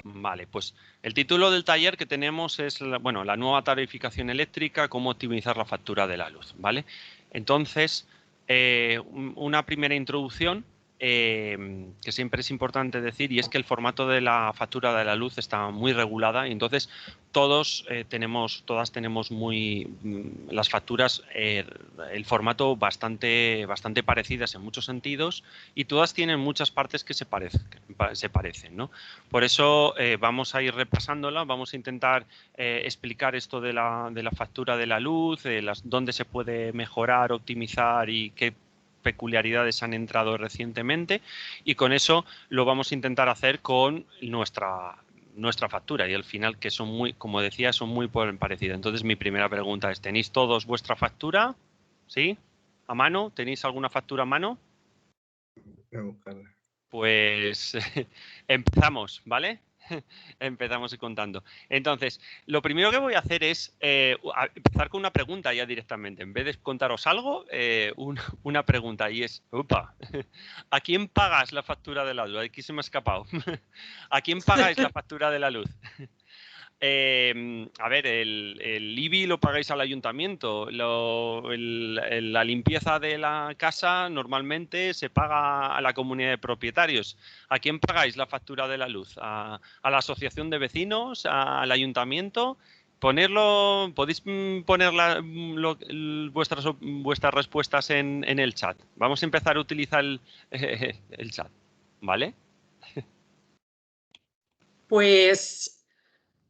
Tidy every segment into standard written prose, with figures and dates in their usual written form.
Vale, pues el título del taller que tenemos es, bueno, la nueva tarificación eléctrica, cómo optimizar la factura de la luz, ¿vale? Entonces, una primera introducción que siempre es importante decir, y es que el formato de la factura de la luz está muy regulada y entonces todas tenemos las facturas, el formato bastante parecidas en muchos sentidos y todas tienen muchas partes que se parecen, ¿no? Por eso vamos a ir repasándola, vamos a intentar explicar esto de la factura de la luz, dónde se puede mejorar, optimizar y qué peculiaridades han entrado recientemente, y con eso lo vamos a intentar hacer con nuestra factura y al final, que son muy, como decía, son muy parecidas. Entonces mi primera pregunta es, ¿tenéis todos vuestra factura? ¿Sí? ¿A mano? ¿Tenéis alguna factura a mano? Voy a buscarla. Pues empezamos, ¿vale? Empezamos contando. Entonces, lo primero que voy a hacer es empezar con una pregunta ya directamente. En vez de contaros algo, una pregunta y es, upa, ¿a quién pagas la factura de la luz? Aquí se me ha escapado. ¿A quién pagáis la factura de la luz? A ver, el IBI lo pagáis al ayuntamiento. La limpieza de la casa normalmente se paga a la comunidad de propietarios. ¿A quién pagáis la factura de la luz? ¿A la asociación de vecinos? ¿Al ayuntamiento? Podéis poner vuestras respuestas en el chat. Vamos a empezar a utilizar el chat, ¿vale? Pues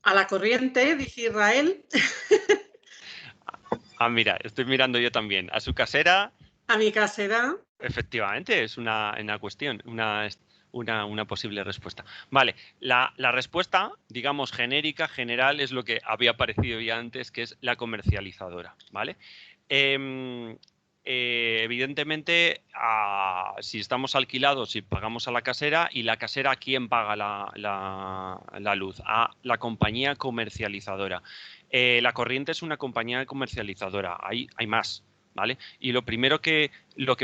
a la corriente, dice Israel. Mira, estoy mirando yo también. A su casera. A mi casera. Efectivamente, es una cuestión, una posible respuesta. Vale, la respuesta, digamos, genérica, general, es lo que había aparecido ya antes, que es la comercializadora, ¿vale? Evidentemente, si estamos alquilados y pagamos a la casera, y la casera, ¿quién paga la luz? A la compañía comercializadora. La corriente es una compañía comercializadora, hay más, ¿vale? Y lo que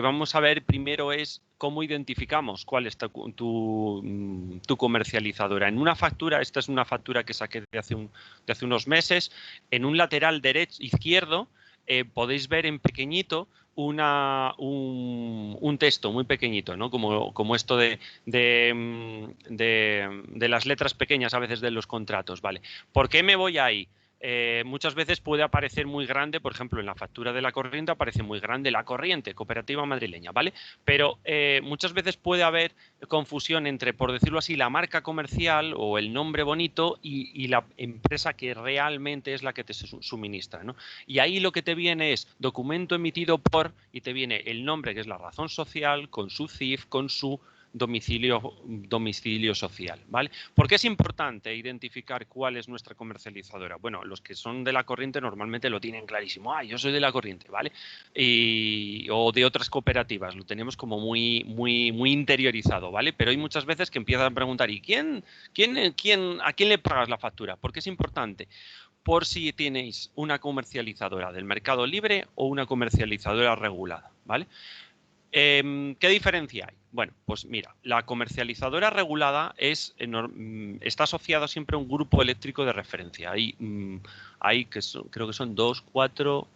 vamos a ver primero es cómo identificamos cuál es tu comercializadora. En una factura, esta es una factura que saqué de hace unos meses, en un lateral izquierdo podéis ver en pequeñito un texto muy pequeñito, ¿no? Como esto de las letras pequeñas a veces de los contratos, ¿vale? ¿Por qué me voy ahí? Muchas veces puede aparecer muy grande, por ejemplo, en la factura de la corriente aparece muy grande la corriente, cooperativa madrileña, ¿vale? Pero muchas veces puede haber confusión entre, por decirlo así, la marca comercial o el nombre bonito y la empresa que realmente es la que te suministra, ¿no? Y ahí lo que te viene es documento emitido por, y te viene el nombre, que es la razón social, con su CIF, con su domicilio social, ¿vale? ¿Por qué es importante identificar cuál es nuestra comercializadora? Bueno, los que son de la corriente normalmente lo tienen clarísimo. Yo soy de la corriente, ¿vale? O de otras cooperativas, lo tenemos como muy interiorizado, ¿vale? Pero hay muchas veces que empiezan a preguntar, ¿y a quién le pagas la factura? Porque es importante. Por si tenéis una comercializadora del mercado libre o una comercializadora regulada, ¿vale? ¿Qué diferencia hay? Bueno, pues mira, la comercializadora regulada está asociada siempre a un grupo eléctrico de referencia. Hay creo que son 2, 4,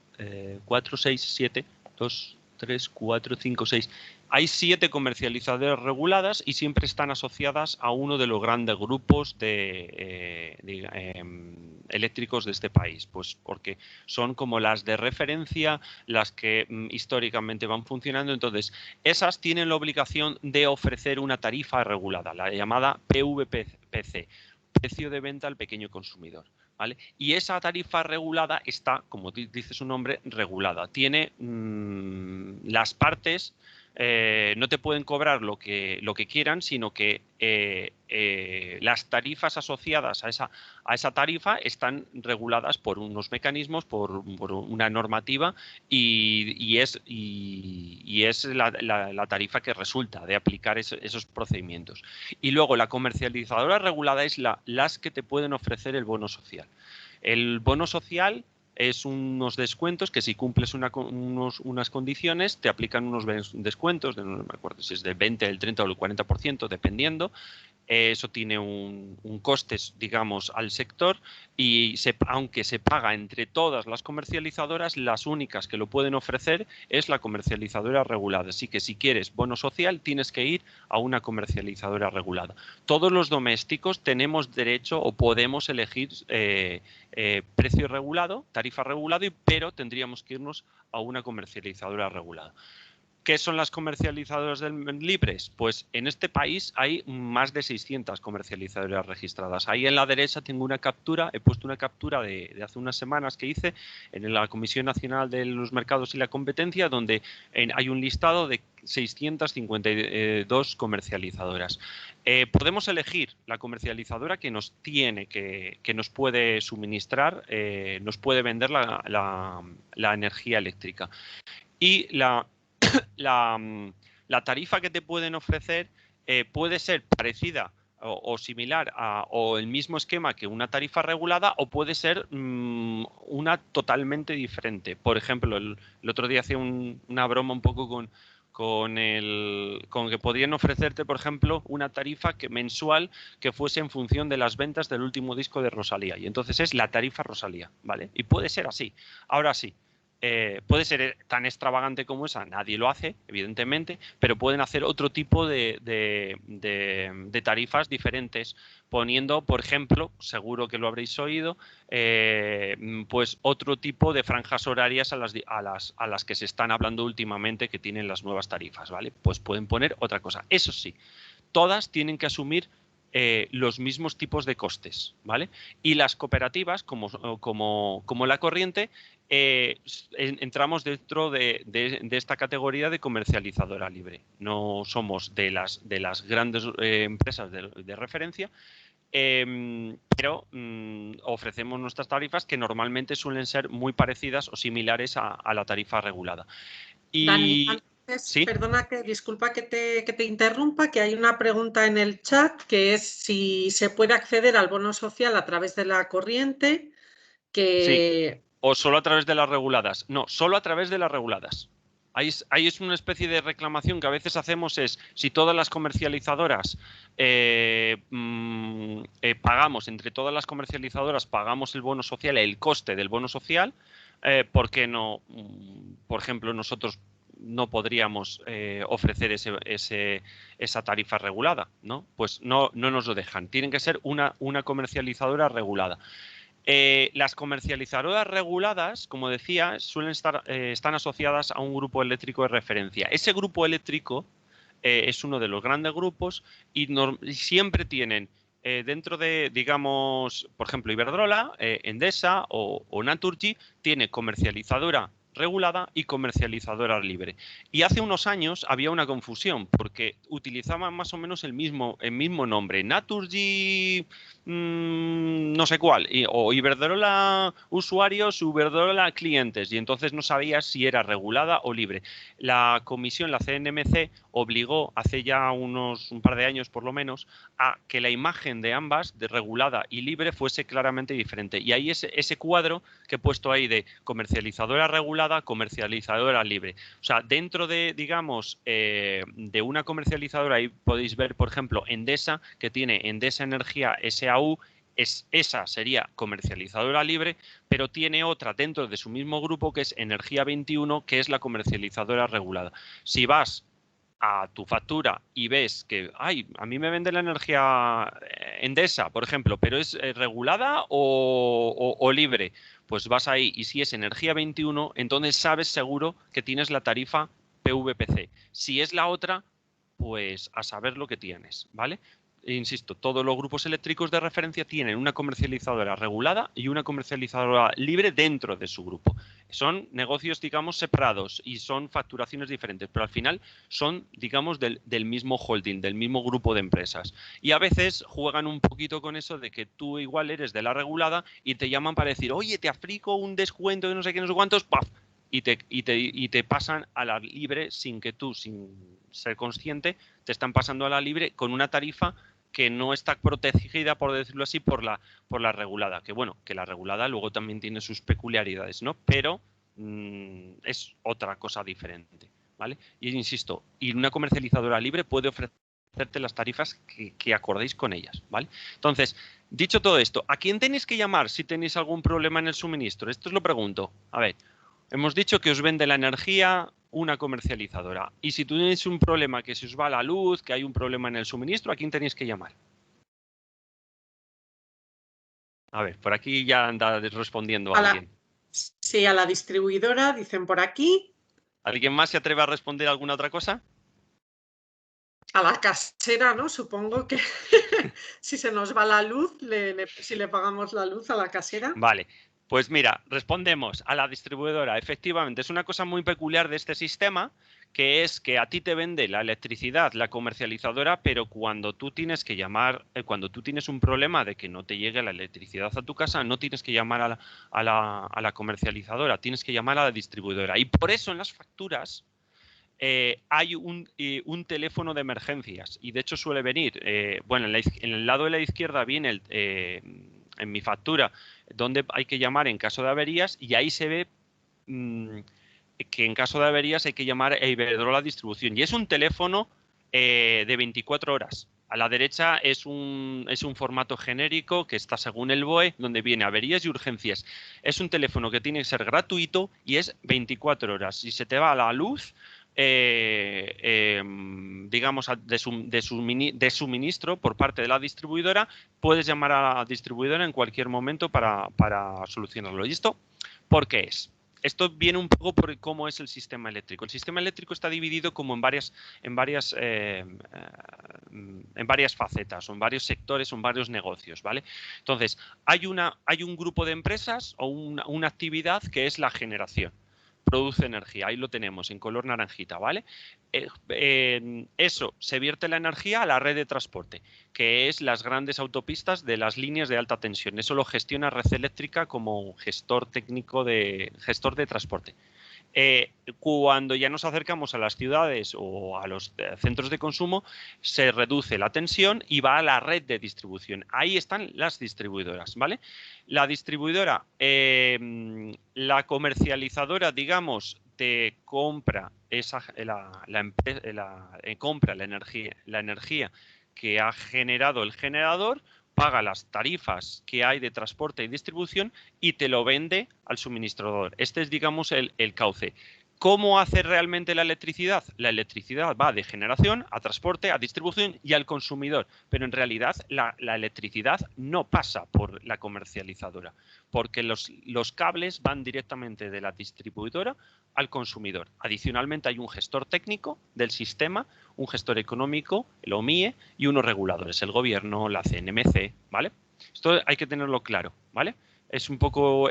6, 7, 2, 3, 4, 5, 6. Hay 7 comercializadoras reguladas y siempre están asociadas a uno de los grandes grupos eléctricos de este país, pues porque son como las de referencia, las que históricamente van funcionando. Entonces, esas tienen la obligación de ofrecer una tarifa regulada, la llamada PVPC, precio de venta al pequeño consumidor, ¿vale? Y esa tarifa regulada está, como dice su nombre, regulada. Tiene las partes, no te pueden cobrar lo que quieran, sino que las tarifas asociadas a esa tarifa están reguladas por unos mecanismos, por una normativa, y es la tarifa que resulta de aplicar esos procedimientos. Y luego la comercializadora regulada es las que te pueden ofrecer el bono social. El bono social es unos descuentos que si cumples unas condiciones te aplican unos descuentos, no me acuerdo si es del 20, del 30 o del 40%, dependiendo, Eso tiene un coste, digamos, al sector y aunque se paga entre todas las comercializadoras, las únicas que lo pueden ofrecer es la comercializadora regulada. Así que si quieres bono social, tienes que ir a una comercializadora regulada. Todos los domésticos tenemos derecho o podemos elegir precio regulado, tarifa regulada, pero tendríamos que irnos a una comercializadora regulada. ¿Qué son las comercializadoras libres? Pues en este país hay más de 600 comercializadoras registradas. Ahí en la derecha tengo una captura, he puesto una captura de hace unas semanas que hice en la Comisión Nacional de los Mercados y la Competencia, donde hay un listado de 652 comercializadoras. Podemos elegir la comercializadora que nos puede suministrar, nos puede vender la energía eléctrica. Y la tarifa que te pueden ofrecer puede ser parecida o similar o el mismo esquema que una tarifa regulada, o puede ser una totalmente diferente. Por ejemplo, el otro día hacía una broma un poco con que podrían ofrecerte, por ejemplo, una tarifa mensual que fuese en función de las ventas del último disco de Rosalía. Y entonces es la tarifa Rosalía, ¿vale? Y puede ser así. Ahora sí. Puede ser tan extravagante como esa, nadie lo hace, evidentemente, pero pueden hacer otro tipo de tarifas diferentes, poniendo, por ejemplo, seguro que lo habréis oído, pues otro tipo de franjas horarias a las que se están hablando últimamente, que tienen las nuevas tarifas, ¿vale? Pues pueden poner otra cosa. Eso sí, todas tienen que asumir los mismos tipos de costes, ¿vale? Y las cooperativas, como la corriente, entramos dentro de esta categoría de comercializadora libre. No somos de las grandes empresas de referencia, pero ofrecemos nuestras tarifas, que normalmente suelen ser muy parecidas o similares a la tarifa regulada. Dani, ¿Sí? perdona, disculpa que te interrumpa, que hay una pregunta en el chat, que es si se puede acceder al bono social a través de la corriente, Sí. ¿O solo a través de las reguladas? No, solo a través de las reguladas. Ahí es una especie de reclamación que a veces hacemos, es si todas las comercializadoras pagamos, entre todas las comercializadoras pagamos el bono social, el coste del bono social, ¿por qué no, por ejemplo, nosotros no podríamos ofrecer esa tarifa regulada, ¿no? Pues no nos lo dejan. Tienen que ser una comercializadora regulada. Las comercializadoras reguladas, como decía, están asociadas a un grupo eléctrico de referencia. Ese grupo eléctrico es uno de los grandes grupos y siempre tienen dentro de, digamos, por ejemplo, Iberdrola, Endesa o Naturgy, tiene comercializadora regulada y comercializadora libre. Y hace unos años había una confusión porque utilizaban más o menos el mismo nombre. Naturgy no sé cuál, o Iberdrola usuarios, Iberdrola clientes, y entonces no sabías si era regulada o libre. La comisión, la CNMC, obligó hace ya un par de años por lo menos a que la imagen de ambas, de regulada y libre, fuese claramente diferente. Y ahí ese cuadro que he puesto ahí de comercializadora regulada, comercializadora libre. O sea, dentro de, digamos, de una comercializadora, ahí podéis ver, por ejemplo, Endesa, que tiene Endesa Energía SAU, esa sería comercializadora libre, pero tiene otra dentro de su mismo grupo que es Energía 21, que es la comercializadora regulada. Si vas a tu factura y ves que, ay, a mí me vende la energía Endesa, por ejemplo, pero es regulada o libre, pues vas ahí y si es Energía 21, entonces sabes seguro que tienes la tarifa PVPC. Si es la otra, pues a saber lo que tienes, ¿vale? Insisto, todos los grupos eléctricos de referencia tienen una comercializadora regulada y una comercializadora libre dentro de su grupo. Son negocios, digamos, separados y son facturaciones diferentes, pero al final son, digamos, del mismo holding, del mismo grupo de empresas. Y a veces juegan un poquito con eso de que tú igual eres de la regulada y te llaman para decir, oye, te aplico un descuento de no sé qué, no sé cuántos, ¡paf! Y te pasan a la libre sin que tú, sin ser consciente, te están pasando a la libre con una tarifa que no está protegida, por decirlo así, por la regulada. Que bueno, que la regulada luego también tiene sus peculiaridades, ¿no? Pero es otra cosa diferente, ¿vale? Y insisto, y una comercializadora libre puede ofrecer hacerte las tarifas que acordéis con ellas, ¿vale? Entonces, dicho todo esto, ¿a quién tenéis que llamar si tenéis algún problema en el suministro? Esto os lo pregunto. A ver, hemos dicho que os vende la energía una comercializadora. Y si tenéis un problema, que se os va la luz, que hay un problema en el suministro, ¿a quién tenéis que llamar? A ver, por aquí ya anda respondiendo alguien. Sí, a la distribuidora, dicen por aquí. ¿Alguien más se atreve a responder alguna otra cosa? A la casera, ¿no? Supongo que si se nos va la luz, si le pagamos la luz a la casera. Vale, pues mira, respondemos a la distribuidora. Efectivamente, es una cosa muy peculiar de este sistema, que es que a ti te vende la electricidad, la comercializadora, pero cuando tú tienes que llamar, cuando tú tienes un problema de que no te llegue la electricidad a tu casa, no tienes que llamar a la comercializadora, tienes que llamar a la distribuidora. Y por eso en las facturas hay un teléfono de emergencias y de hecho suele venir, bueno, en el lado de la izquierda viene en mi factura donde hay que llamar en caso de averías y ahí se ve que en caso de averías hay que llamar a Iberdrola Distribución y es un teléfono de 24 horas. A la derecha es un formato genérico que está según el BOE, donde viene averías y urgencias. Es un teléfono que tiene que ser gratuito y es 24 horas. Si se te va la luz, digamos, de suministro por parte de la distribuidora, puedes llamar a la distribuidora en cualquier momento para solucionarlo. ¿Y esto por qué es? Esto viene un poco por cómo es el sistema eléctrico. El sistema eléctrico está dividido como en varias facetas, o en varios sectores, o en varios negocios, ¿vale? Entonces, hay un grupo de empresas o una actividad que es la generación. Produce energía, ahí lo tenemos en color naranjita, ¿vale? Eso se vierte la energía a la red de transporte, que es las grandes autopistas de las líneas de alta tensión. Eso lo gestiona Red Eléctrica como gestor técnico gestor de transporte. Cuando ya nos acercamos a las ciudades o a los centros de consumo, se reduce la tensión y va a la red de distribución. Ahí están las distribuidoras, ¿vale? La distribuidora, la comercializadora, digamos, te compra compra la energía que ha generado el generador, paga las tarifas que hay de transporte y distribución y te lo vende al suministrador. Este es, digamos, el cauce. ¿Cómo hace realmente la electricidad? La electricidad va de generación a transporte, a distribución y al consumidor. Pero en realidad la electricidad no pasa por la comercializadora, porque los cables van directamente de la distribuidora al consumidor. Adicionalmente hay un gestor técnico del sistema, un gestor económico, el OMIE, y unos reguladores, el gobierno, la CNMC, ¿vale? Esto hay que tenerlo claro, ¿vale? Es un poco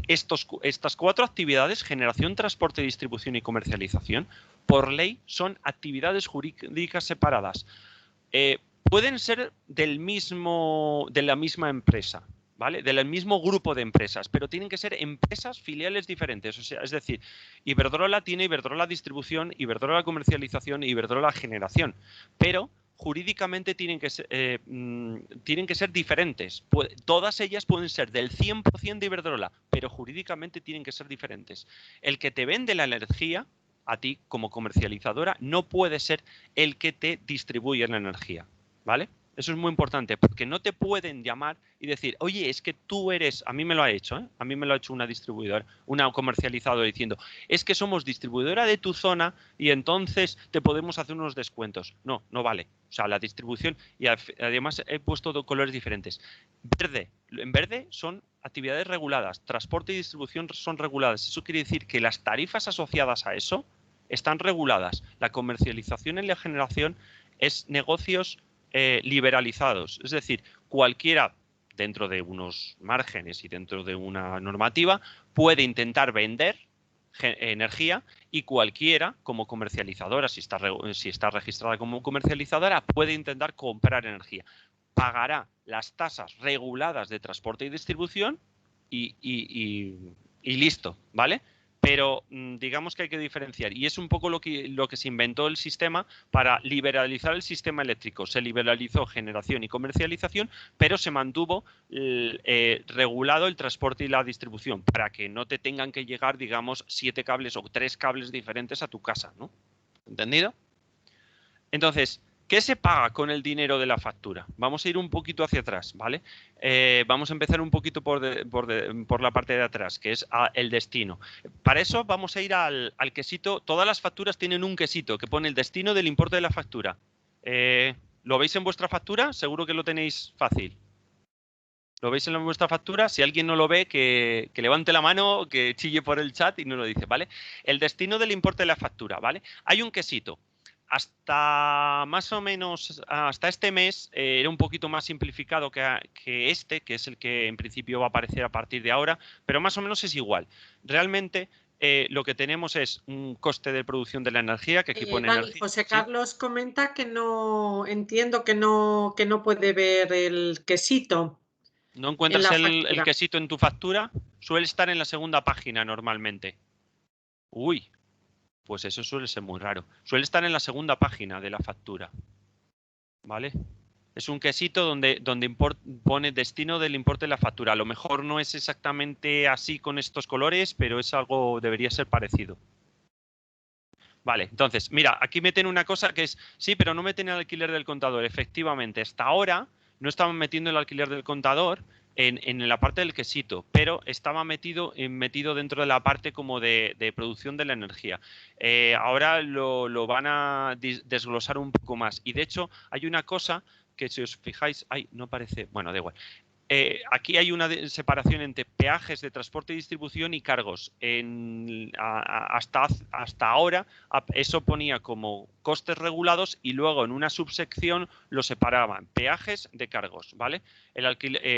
estas 4 actividades, generación, transporte, distribución y comercialización, por ley son actividades jurídicas separadas. Pueden ser de la misma empresa, ¿vale? Del mismo grupo de empresas, pero tienen que ser empresas filiales diferentes. O sea, es decir, Iberdrola tiene Iberdrola Distribución, Iberdrola Comercialización y Iberdrola Generación, pero jurídicamente tienen que ser diferentes. Todas ellas pueden ser del 100% de Iberdrola, pero jurídicamente tienen que ser diferentes. El que te vende la energía, a ti como comercializadora, no puede ser el que te distribuye la energía, ¿vale? Eso es muy importante, porque no te pueden llamar y decir, oye, es que tú eres, a mí me lo ha hecho, ¿eh? A mí me lo ha hecho una distribuidora, una comercializadora diciendo, es que somos distribuidora de tu zona y entonces te podemos hacer unos descuentos. No, no vale. O sea, la distribución, y además he puesto colores diferentes. En verde son actividades reguladas, transporte y distribución son reguladas. Eso quiere decir que las tarifas asociadas a eso están reguladas. La comercialización y la generación es negocios liberalizados. Es decir, cualquiera, dentro de unos márgenes y dentro de una normativa, puede intentar vender energía y cualquiera, como comercializadora, si está registrada como comercializadora, puede intentar comprar energía. Pagará las tasas reguladas de transporte y distribución y listo, ¿vale? Pero digamos que hay que diferenciar y es un poco lo que se inventó el sistema para liberalizar el sistema eléctrico. Se liberalizó generación y comercialización, pero se mantuvo regulado el transporte y la distribución para que no te tengan que llegar, digamos, 7 cables o 3 cables diferentes a tu casa, ¿no? ¿Entendido? Entonces, ¿Qué se paga con el dinero de la factura? Vamos a ir un poquito hacia atrás, ¿vale? Vamos a empezar un poquito por la parte de atrás, que es el destino. Para eso vamos a ir al quesito. Todas las facturas tienen un quesito que pone el destino del importe de la factura. ¿Lo veis en vuestra factura? Seguro que lo tenéis fácil. ¿Lo veis en vuestra factura? Si alguien no lo ve, que levante la mano, que chille por el chat y nos lo dice, ¿vale? El destino del importe de la factura, ¿vale? Hay un quesito. Hasta más o menos, hasta este mes, era un poquito más simplificado que este, que es el que en principio va a aparecer a partir de ahora, pero más o menos es igual. Realmente lo que tenemos es un coste de producción de la energía, que aquí pone Dani, energía. José ¿Sí? Carlos comenta que no entiendo que no puede ver el quesito ¿No en encuentras la el factura. quesito en tu factura? Suele estar en la segunda página normalmente. Uy, pues eso suele ser muy raro. Suele estar en la segunda página de la factura. ¿Vale? Es un quesito donde pone destino del importe de la factura. A lo mejor no es exactamente así con estos colores, pero es algo, debería ser parecido. Vale, entonces, mira, aquí meten una cosa que es, sí, pero no meten el alquiler del contador. Efectivamente, hasta ahora no estaban metiendo el alquiler del contador en la parte del quesito, pero estaba metido dentro de la parte como de producción de la energía. Ahora lo van a desglosar un poco más. Y de hecho, hay una cosa que si os fijáis, ay, no parece, bueno, da igual. Aquí hay una separación entre peajes de transporte y distribución y cargos. Hasta ahora eso ponía como costes regulados y luego en una subsección lo separaban peajes de cargos, ¿vale?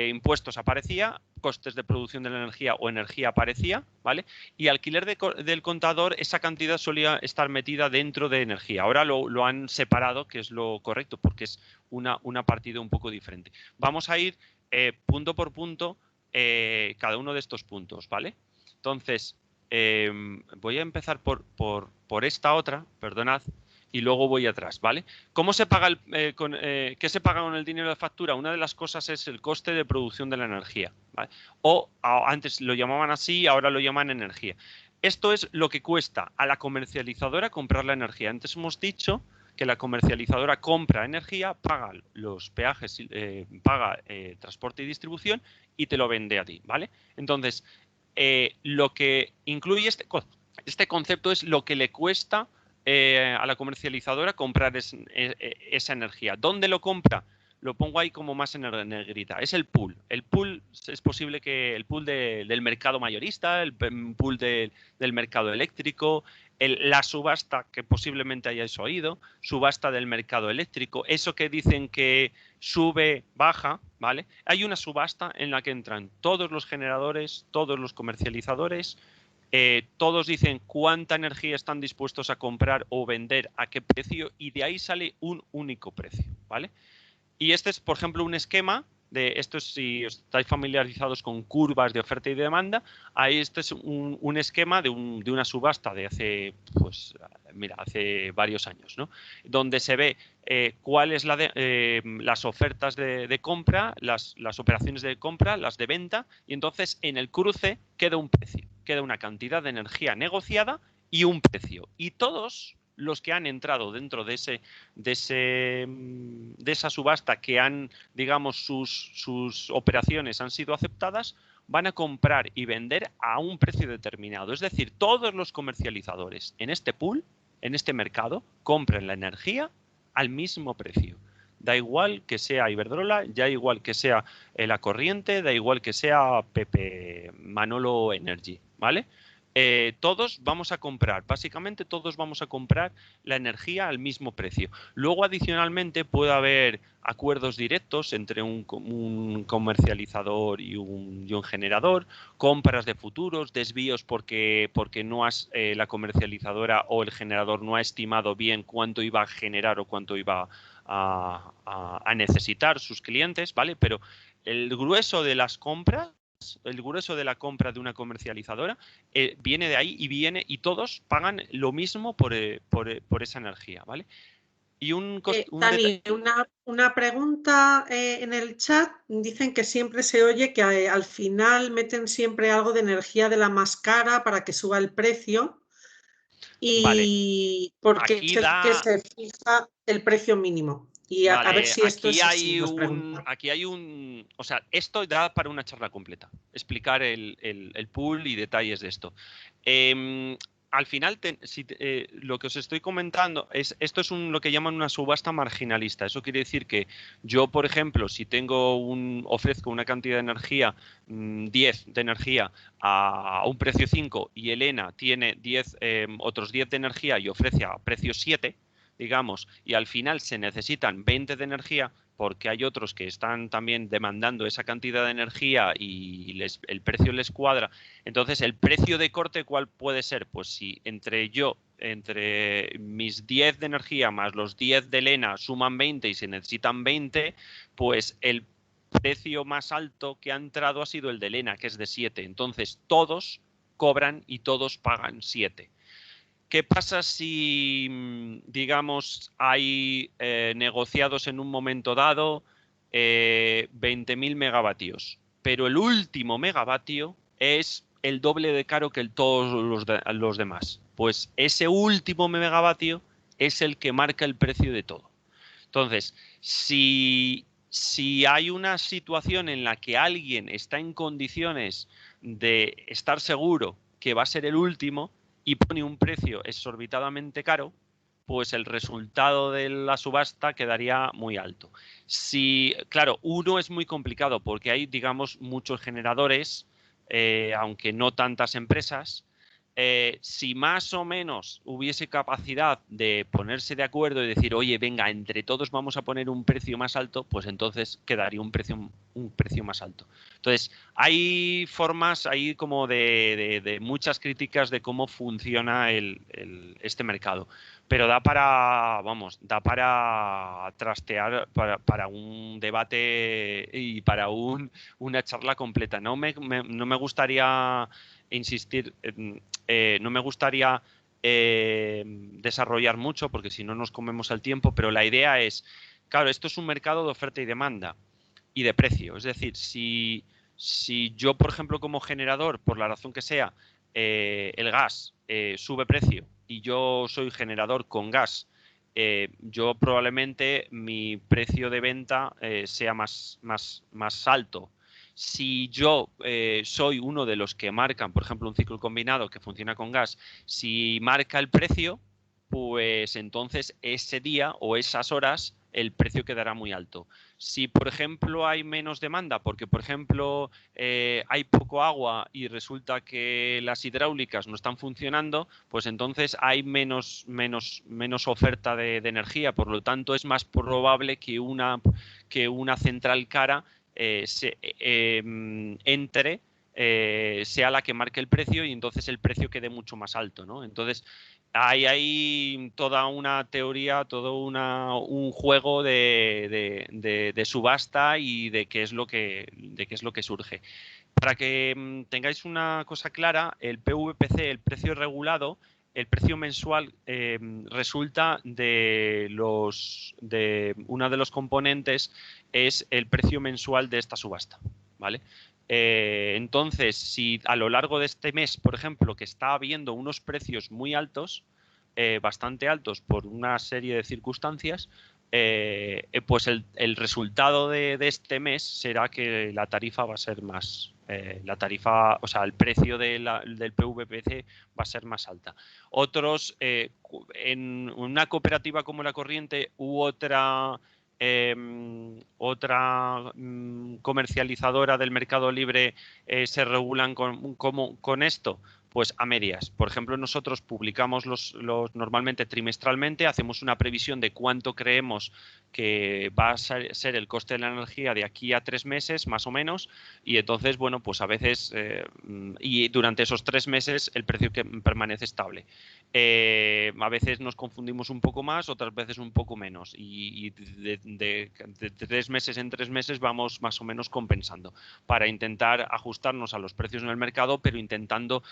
Impuestos aparecía, costes de producción de la energía o energía aparecía, ¿vale? Y alquiler del contador, esa cantidad solía estar metida dentro de energía. Ahora lo han separado, que es lo correcto, porque es una partida un poco diferente. Vamos a ir punto por punto cada uno de estos puntos, ¿vale? Entonces, voy a empezar por esta otra, perdonad, y luego voy atrás, ¿vale? ¿Cómo se paga ¿qué se paga con el dinero de factura? Una de las cosas es el coste de producción de la energía, ¿vale? Antes lo llamaban así, ahora lo llaman energía. Esto es lo que cuesta a la comercializadora comprar la energía. Antes hemos dicho que la comercializadora compra energía, paga los peajes, paga transporte y distribución y te lo vende a ti, ¿vale? Entonces, lo que incluye este concepto es lo que le cuesta a la comercializadora comprar esa energía. ¿Dónde lo compra? Lo pongo ahí como más en negrita. Es el pool. El pool es posible que el pool del mercado mayorista, el pool del mercado eléctrico, la subasta que posiblemente hayáis oído, subasta del mercado eléctrico, eso que dicen que sube, baja, ¿vale? Hay una subasta en la que entran todos los generadores, todos los comercializadores, todos dicen cuánta energía están dispuestos a comprar o vender, a qué precio, y de ahí sale un único precio, ¿vale? Y este es, por ejemplo, un esquema de esto, si estáis familiarizados con curvas de oferta y demanda, ahí este es un esquema de una subasta de hace, pues, mira, hace varios años, ¿no? Donde se ve cuáles las ofertas de compra, las operaciones de compra, las de venta, y entonces en el cruce queda un precio, queda una cantidad de energía negociada y un precio. Y todos los que han entrado dentro de esa subasta, que han, digamos, sus operaciones han sido aceptadas, van a comprar y vender a un precio determinado. Es decir, todos los comercializadores en este pool, en este mercado, compran la energía al mismo precio. Da igual que sea Iberdrola, da igual que sea La Corriente, da igual que sea Pepe Manolo Energy, ¿vale? Todos vamos a comprar, básicamente todos vamos a comprar la energía al mismo precio. Luego, adicionalmente, puede haber acuerdos directos entre un comercializador y un generador, compras de futuros, desvíos porque no la comercializadora o el generador no ha estimado bien cuánto iba a generar o cuánto iba a necesitar sus clientes, ¿vale? Pero el grueso de las compras, el grueso de la compra de una comercializadora viene de ahí y todos pagan lo mismo por esa energía, ¿vale? Y Dani, una pregunta en el chat. Dicen que siempre se oye que al final meten siempre algo de energía de la más cara para que suba el precio. Vale, y porque aquí es el que da, se fija el precio mínimo. Y a ver vale, si esto es así, nos pregunta. o sea, esto da para una charla completa, explicar el pool y detalles de esto. Em, Al final, lo que os estoy comentando esto es lo que llaman una subasta marginalista. Eso quiere decir que yo, por ejemplo, si ofrezco una cantidad de energía, 10 de energía a un precio 5 y Elena tiene 10, otros 10 de energía y ofrece a precio 7, digamos, y al final se necesitan 20 de energía porque hay otros que están también demandando esa cantidad de energía y el precio les cuadra. Entonces, el precio de corte, ¿cuál puede ser? Pues si entre mis 10 de energía más los 10 de Elena suman 20 y se necesitan 20, pues el precio más alto que ha entrado ha sido el de Elena, que es de 7. Entonces, todos cobran y todos pagan 7. ¿Qué pasa si, digamos, hay negociados en un momento dado 20.000 megavatios, pero el último megavatio es el doble de caro que todos los demás? Pues ese último megavatio es el que marca el precio de todo. Entonces, si hay una situación en la que alguien está en condiciones de estar seguro que va a ser el último y pone un precio exorbitadamente caro, pues el resultado de la subasta quedaría muy alto. Claro, uno es muy complicado porque hay, digamos, muchos generadores, aunque no tantas empresas. Si más o menos hubiese capacidad de ponerse de acuerdo y decir, oye, venga, entre todos vamos a poner un precio más alto, pues entonces quedaría un precio más alto. Entonces, hay formas, hay como de muchas críticas de cómo funciona este mercado, pero da para trastear, para un debate y para una charla completa. No me gustaría insistir, no me gustaría desarrollar mucho porque si no nos comemos el tiempo, pero la idea es, claro, esto es un mercado de oferta y demanda y de precio. Es decir, si yo, por ejemplo, como generador, por la razón que sea, el gas sube precio y yo soy generador con gas, yo probablemente mi precio de venta sea más alto. Si yo soy uno de los que marcan, por ejemplo, un ciclo combinado que funciona con gas, si marca el precio, pues entonces ese día o esas horas el precio quedará muy alto. Si, por ejemplo, hay menos demanda, porque, por ejemplo, hay poco agua y resulta que las hidráulicas no están funcionando, pues entonces hay menos oferta de energía. Por lo tanto, es más probable que una central cara entre, sea la que marque el precio y entonces el precio quede mucho más alto, ¿no? Entonces, hay toda una teoría, un juego de subasta y de qué es lo que surge. Para que tengáis una cosa clara, el PVPC, el precio regulado, el precio mensual resulta de uno de los componentes es el precio mensual de esta subasta, ¿vale? Entonces, si a lo largo de este mes, por ejemplo, que está habiendo unos precios muy altos, bastante altos por una serie de circunstancias, pues el resultado de este mes será que la tarifa va a ser más, o sea, el precio del PVPC va a ser más alta. Otros, en una cooperativa como La Corriente u otra comercializadora del mercado libre se regulan con esto. Pues a medias. Por ejemplo, nosotros publicamos normalmente trimestralmente, hacemos una previsión de cuánto creemos que va a ser el coste de la energía de aquí a 3 meses, más o menos, y entonces, bueno, pues a veces, y durante esos 3 meses el precio que permanece estable. A veces nos confundimos un poco más, otras veces un poco menos, y de 3 meses en 3 meses vamos más o menos compensando para intentar ajustarnos a los precios en el mercado, pero intentando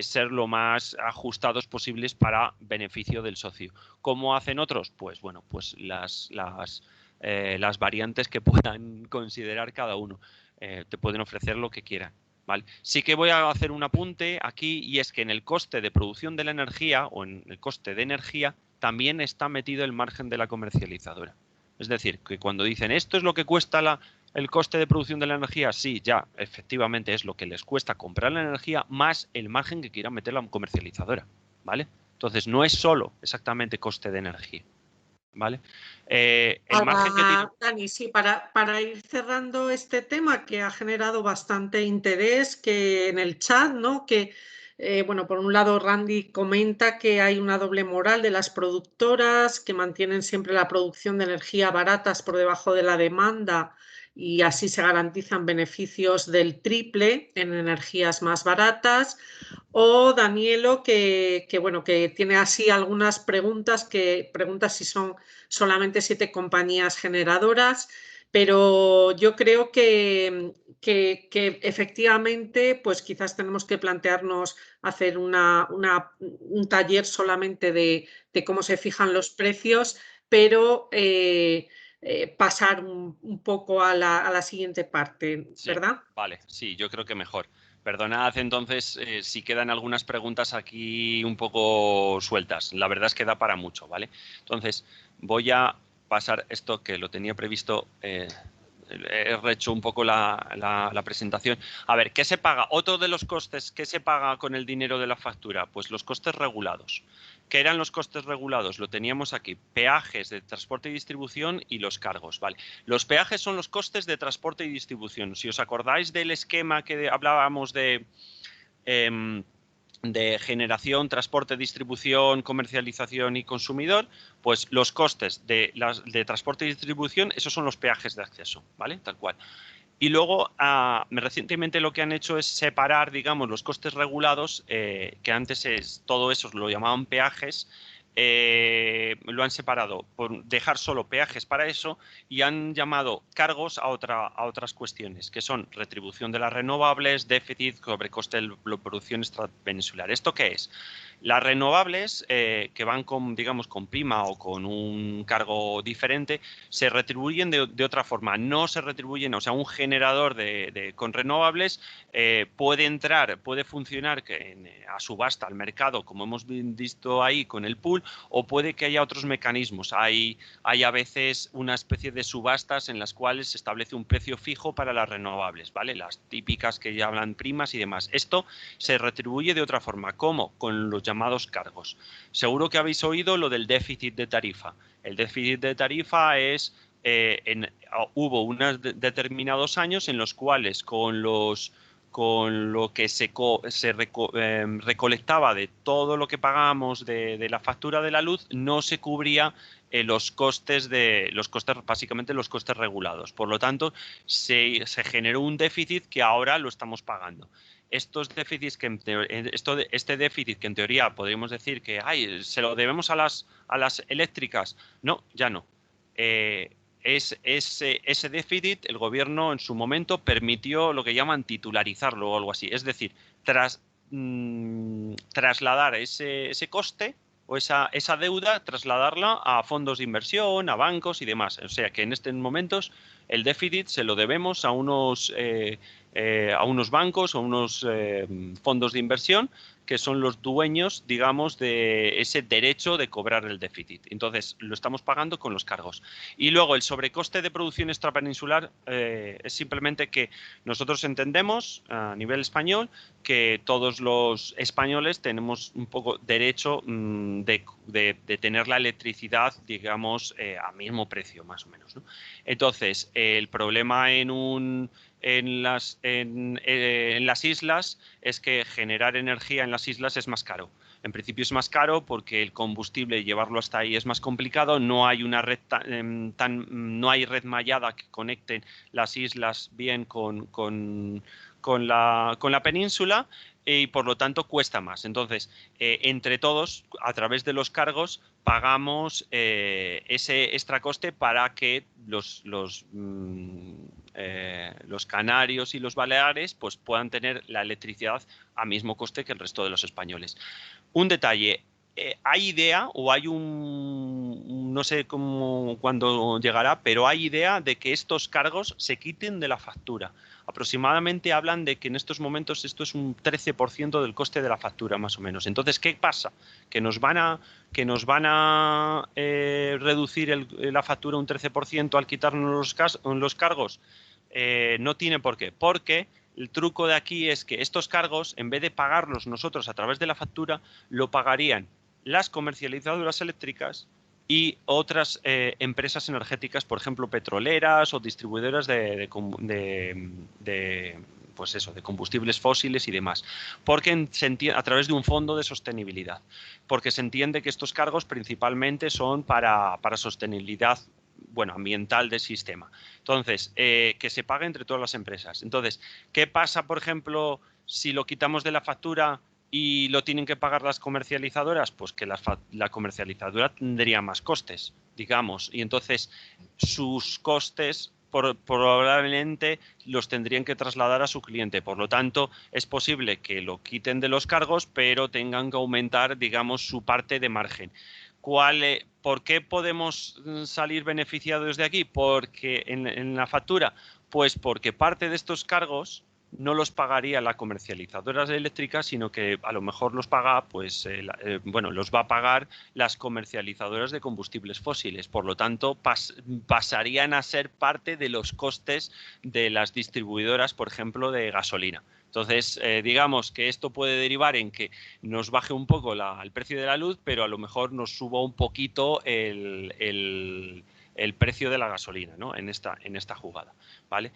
ser lo más ajustados posibles para beneficio del socio. ¿Cómo hacen otros? Pues bueno, pues las variantes que puedan considerar cada uno. Te pueden ofrecer lo que quieran. ¿vale? Sí que voy a hacer un apunte aquí y es que en el coste de producción de la energía o en el coste de energía también está metido el margen de la comercializadora. Es decir, que cuando dicen esto es lo que cuesta el coste de producción de la energía, sí, ya, efectivamente es lo que les cuesta comprar la energía más el margen que quiera meter la comercializadora, ¿vale? Entonces no es solo exactamente coste de energía, ¿vale? El margen que tiene... Dani, sí, para ir cerrando este tema que ha generado bastante interés que en el chat, ¿no? Que, bueno, por un lado Randy comenta que hay una doble moral de las productoras que mantienen siempre la producción de energía baratas por debajo de la demanda y así se garantizan beneficios del triple en energías más baratas. O Danielo bueno, que tiene así algunas preguntas que pregunta si son solamente 7 compañías generadoras, pero yo creo que efectivamente, pues quizás tenemos que plantearnos hacer un taller solamente de cómo se fijan los precios, pero pasar un poco a la siguiente parte, Sí, ¿verdad? vale, sí, yo creo que mejor. Perdonad entonces si quedan algunas preguntas aquí un poco sueltas. La verdad es que da para mucho, ¿vale? Entonces, voy a pasar esto que lo tenía previsto. He rehecho un poco la presentación. A ver, ¿qué se paga? Otro de los costes, ¿qué se paga con el dinero de la factura? Pues los costes regulados. ¿Qué eran los costes regulados? Lo teníamos aquí. Peajes de transporte y distribución y los cargos, ¿vale? Los peajes son los costes de transporte y distribución. Si os acordáis del esquema que hablábamos de generación, transporte, distribución, comercialización y consumidor, pues los costes de transporte y distribución, esos son los peajes de acceso, ¿vale? Tal cual. Y luego, recientemente lo que han hecho es separar, digamos, los costes regulados, que antes todo eso lo llamaban peajes, lo han separado por dejar solo peajes para eso y han llamado cargos a otras cuestiones, que son retribución de las renovables, déficit, sobrecoste de la producción extrapeninsular. ¿Esto qué es? Las renovables, que van con, digamos, con prima o con un cargo diferente, se retribuyen de otra forma. No se retribuyen, o sea, un generador con renovables puede funcionar a subasta al mercado, como hemos visto ahí con el pool, o puede que haya otros mecanismos. Hay a veces una especie de subastas en las cuales se establece un precio fijo para las renovables, ¿vale? Las típicas que ya hablan primas y demás. Esto se retribuye de otra forma. ¿Cómo? Con los llamados cargos. Seguro que habéis oído lo del déficit de tarifa. El déficit de tarifa es, hubo unos determinados años en los cuales con lo que se recolectaba de todo lo que pagamos de la factura de la luz, no se cubría los costes, básicamente los costes regulados. Por lo tanto, se generó un déficit que ahora lo estamos pagando. Estos déficits este déficit que en teoría podríamos decir que se lo debemos a las eléctricas. No, ya no. Ese déficit, el gobierno en su momento permitió lo que llaman titularizarlo o algo así. Es decir, trasladar ese coste o esa deuda, trasladarla a fondos de inversión, a bancos y demás. O sea que en estos momentos el déficit se lo debemos a unos bancos o unos fondos de inversión que son los dueños, digamos, de ese derecho de cobrar el déficit. Entonces, lo estamos pagando con los cargos. Y luego, el sobrecoste de producción extrapeninsular es simplemente que nosotros entendemos, a nivel español, que todos los españoles tenemos un poco derecho de tener la electricidad, digamos, a mismo precio, más o menos, ¿no? Entonces, el problema en las islas es que generar energía en las islas es más caro. En principio es más caro porque el combustible, llevarlo hasta ahí es más complicado, no hay una red no hay red mallada que conecte las islas bien con la península y por lo tanto cuesta más. Entonces, entre todos, a través de los cargos, pagamos ese extra coste para que los canarios y los baleares pues, puedan tener la electricidad a mismo coste que el resto de los españoles. Un detalle, ¿hay idea o hay un no sé cuándo llegará, pero hay idea de que estos cargos se quiten de la factura. Aproximadamente hablan de que en estos momentos esto es un 13% del coste de la factura, más o menos. Entonces, ¿qué pasa? Que nos van a reducir la factura un 13% al quitarnos los cargos. No tiene por qué. Porque el truco de aquí es que estos cargos, en vez de pagarlos nosotros a través de la factura, lo pagarían las comercializadoras eléctricas y otras empresas energéticas, por ejemplo, petroleras o distribuidoras pues eso, de combustibles fósiles y demás, porque a través de un fondo de sostenibilidad, porque se entiende que estos cargos principalmente son para sostenibilidad, bueno, ambiental del sistema. Entonces, que se pague entre todas las empresas. Entonces, ¿qué pasa, por ejemplo, si lo quitamos de la factura y lo tienen que pagar las comercializadoras? Pues que la comercializadora tendría más costes, digamos, y entonces sus costes probablemente los tendrían que trasladar a su cliente. Por lo tanto, es posible que lo quiten de los cargos, pero tengan que aumentar, digamos, su parte de margen. ¿Por qué podemos salir beneficiados de aquí? Porque en la factura, pues porque parte de estos cargos no los pagaría la comercializadora eléctrica, sino que a lo mejor los paga, pues, los va a pagar las comercializadoras de combustibles fósiles. Por lo tanto, pasarían a ser parte de los costes de las distribuidoras, por ejemplo, de gasolina. Entonces, digamos que esto puede derivar en que nos baje un poco el precio de la luz, pero a lo mejor nos suba un poquito el precio de la gasolina, ¿no? en esta jugada, ¿vale?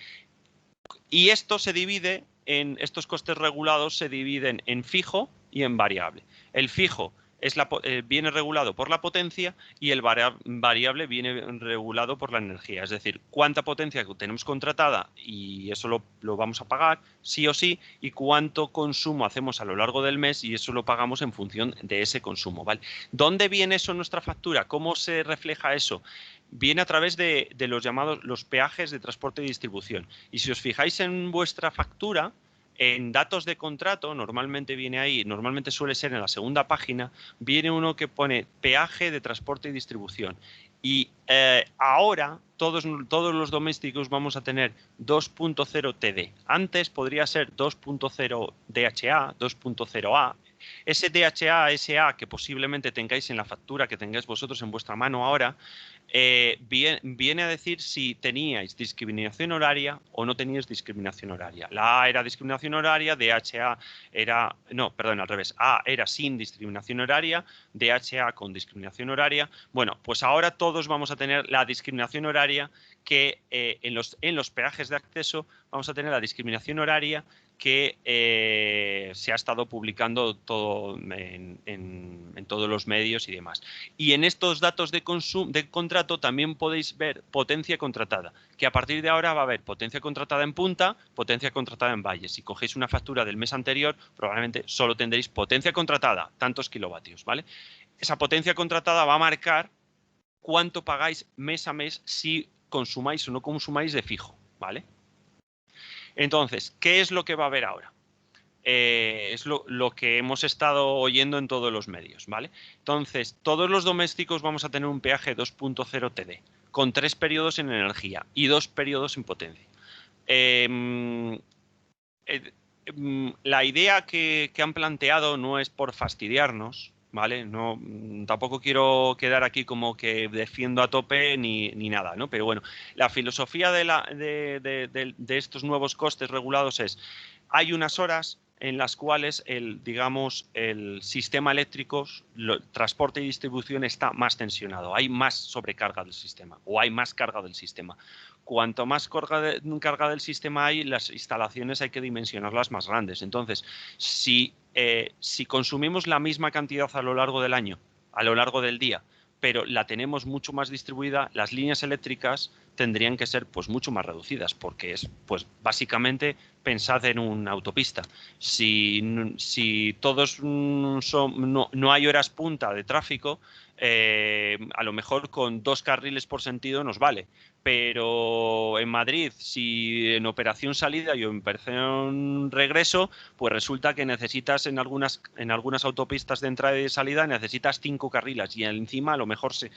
Y esto se divide estos costes regulados se dividen en fijo y en variable. El fijo viene regulado por la potencia y el variable viene regulado por la energía. Es decir, cuánta potencia tenemos contratada y eso lo vamos a pagar sí o sí, y cuánto consumo hacemos a lo largo del mes y eso lo pagamos en función de ese consumo, ¿vale? ¿Dónde viene eso en nuestra factura? ¿Cómo se refleja eso? Viene a través de los llamados los peajes de transporte y distribución. Y si os fijáis en vuestra factura, en datos de contrato, normalmente viene ahí, normalmente suele ser en la segunda página, viene uno que pone peaje de transporte y distribución. Y ahora todos los domésticos vamos a tener 2.0 TD. Antes podría ser 2.0 DHA, 2.0A. Ese DHA, SA que posiblemente tengáis en la factura que tengáis vosotros en vuestra mano ahora, viene a decir si teníais discriminación horaria o no teníais discriminación horaria. La A era discriminación horaria, DHA era, no, perdón, al revés, A era sin discriminación horaria, DHA con discriminación horaria. Bueno, pues ahora todos vamos a tener la discriminación horaria que en los peajes de acceso vamos a tener la discriminación horaria que se ha estado publicando todo en todos los medios y demás. Y en estos datos de contrato también podéis ver potencia contratada, que a partir de ahora va a haber potencia contratada en punta, potencia contratada en valle. Si cogéis una factura del mes anterior, probablemente solo tendréis potencia contratada, tantos kilovatios, ¿vale? Esa potencia contratada va a marcar cuánto pagáis mes a mes si consumáis o no consumáis de fijo, ¿vale? Entonces, ¿qué es lo que va a haber ahora? Es lo que hemos estado oyendo en todos los medios, ¿vale? Entonces, todos los domésticos vamos a tener un peaje 2.0 TD, con 3 periodos en energía y 2 periodos en potencia. La idea que han planteado no es por fastidiarnos, ¿vale? No, tampoco quiero quedar aquí como que defiendo a tope ni nada, ¿no? Pero bueno, la filosofía de estos nuevos costes regulados es: hay unas horas en las cuales el sistema eléctrico, transporte y distribución está más tensionado, hay más sobrecarga del sistema o hay más carga del sistema. Cuanto más carga del sistema hay, las instalaciones hay que dimensionarlas más grandes. Entonces, si consumimos la misma cantidad a lo largo del año, a lo largo del día, pero la tenemos mucho más distribuida, las líneas eléctricas tendrían que ser pues mucho más reducidas, porque es pues básicamente pensad en una autopista. Si todos no hay horas punta de tráfico, a lo mejor con 2 carriles por sentido nos vale, Pero en Madrid, si en operación salida y en operación regreso, pues resulta que necesitas en algunas autopistas de entrada y de salida necesitas 5 carriles y encima a lo mejor se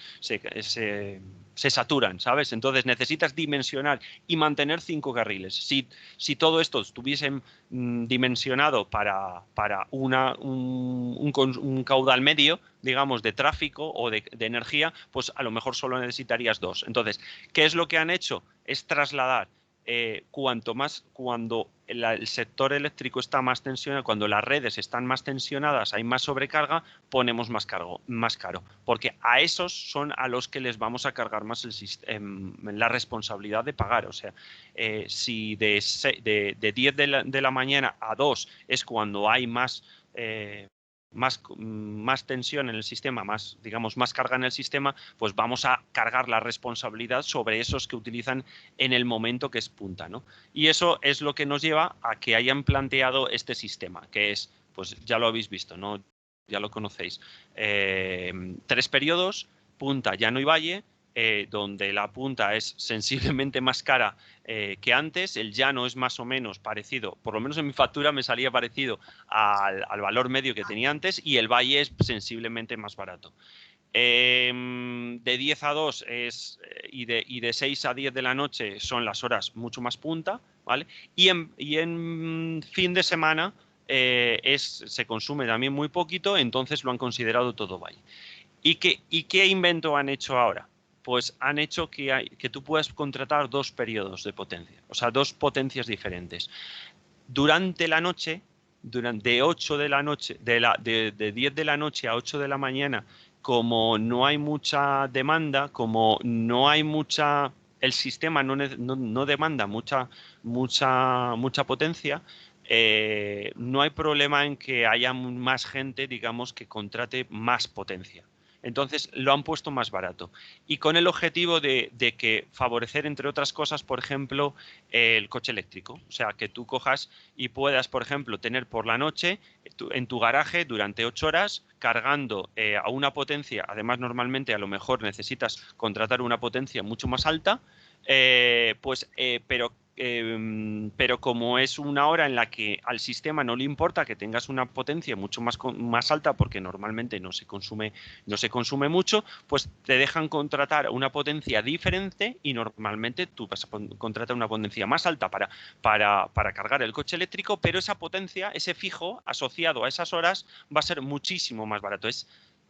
saturan, ¿sabes? Entonces necesitas dimensionar y mantener 5 carriles. Si todo esto estuviese dimensionado para un caudal medio, digamos, de tráfico o de energía, pues a lo mejor solo necesitarías 2. Entonces, ¿qué es lo que han hecho? Es trasladar cuando el sector eléctrico está más tensionado, cuando las redes están más tensionadas, hay más sobrecarga, ponemos más caro, porque a esos son a los que les vamos a cargar más la responsabilidad de pagar. O sea, si de 10 de la mañana a 2 es cuando hay más tensión en el sistema, digamos, más carga en el sistema, pues vamos a cargar la responsabilidad sobre esos que utilizan en el momento que es punta, ¿no? Y eso es lo que nos lleva a que hayan planteado este sistema, que es, pues ya lo habéis visto, ¿no? Ya lo conocéis. 3 periodos, punta, llano y valle, donde la punta es sensiblemente más cara que antes, el llano es más o menos parecido, por lo menos en mi factura me salía parecido al valor medio que tenía antes, y el valle es sensiblemente más barato. De 10 a 2 y de 6 a 10 de la noche son las horas mucho más punta, ¿vale? Y en fin de semana se consume también muy poquito, entonces lo han considerado todo valle. ¿Y qué invento han hecho ahora? Pues han hecho que tú puedas contratar 2 periodos de potencia, o sea, 2 potencias diferentes. Durante la noche, de 8 de la noche, de 10 de la noche a 8 de la mañana, como no hay mucha demanda, como no hay mucha, el sistema no demanda mucha potencia, no hay problema en que haya más gente, digamos, que contrate más potencia. Entonces lo han puesto más barato y con el objetivo de que favorecer, entre otras cosas, por ejemplo, el coche eléctrico. O sea, que tú cojas y puedas, por ejemplo, tener por la noche en tu garaje durante 8 horas cargando a una potencia. Además, normalmente a lo mejor necesitas contratar una potencia mucho más alta, pero como es una hora en la que al sistema no le importa que tengas una potencia mucho más alta, porque normalmente no se consume mucho, pues te dejan contratar una potencia diferente y normalmente tú vas a contratar una potencia más alta para cargar el coche eléctrico, pero esa potencia, ese fijo asociado a esas horas va a ser muchísimo más barato.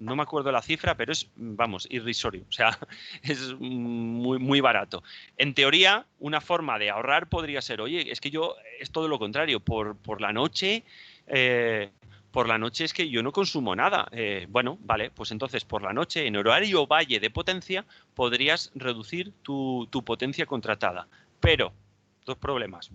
No me acuerdo la cifra, pero es, vamos, irrisorio. O sea, es muy, muy barato. En teoría, una forma de ahorrar podría ser, oye, es que es todo lo contrario. Por la noche es que yo no consumo nada. Bueno, vale, pues entonces por la noche, en horario valle de potencia, podrías reducir tu potencia contratada. Pero, dos problemas.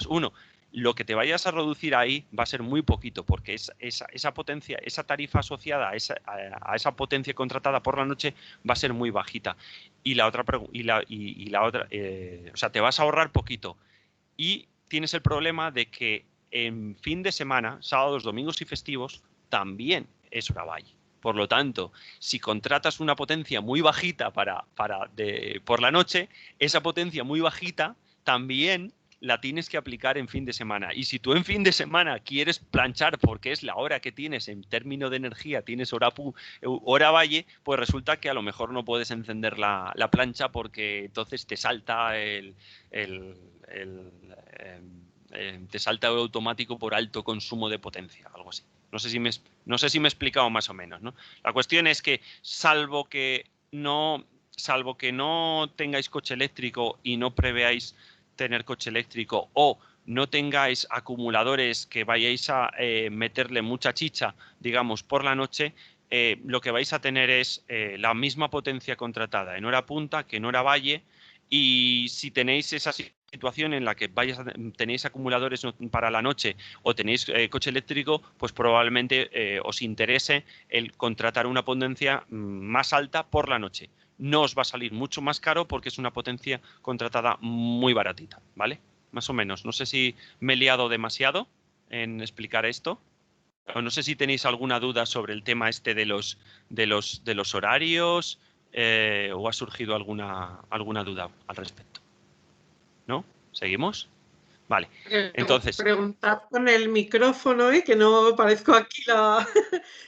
Uno, lo que te vayas a reducir ahí va a ser muy poquito, porque esa potencia, esa tarifa asociada a esa potencia contratada por la noche va a ser muy bajita. Y la otra, o sea, te vas a ahorrar poquito. Y tienes el problema de que en fin de semana, sábados, domingos y festivos, también es hora valle. Por lo tanto, si contratas una potencia muy bajita por la noche, esa potencia muy bajita también la tienes que aplicar en fin de semana. Y si tú en fin de semana quieres planchar porque es la hora que tienes en términos de energía, tienes hora valle, pues resulta que a lo mejor no puedes encender la plancha porque entonces te salta te salta el automático por alto consumo de potencia, algo así. No sé si me he explicado más o menos, ¿no? La cuestión es que salvo que no tengáis coche eléctrico y no preveáis tener coche eléctrico, o no tengáis acumuladores que vayáis a meterle mucha chicha, digamos, por la noche, lo que vais a tener es la misma potencia contratada en hora punta que en hora valle. Y si tenéis esa situación en la que tenéis acumuladores para la noche o tenéis coche eléctrico, pues probablemente os interese el contratar una potencia más alta por la noche. No os va a salir mucho más caro porque es una potencia contratada muy baratita, ¿vale? Más o menos. No sé si me he liado demasiado en explicar esto. O no sé si tenéis alguna duda sobre el tema este de los horarios o ha surgido alguna duda al respecto. ¿No? ¿Seguimos? Vale. Entonces, preguntad con el micrófono, que no parezco aquí la...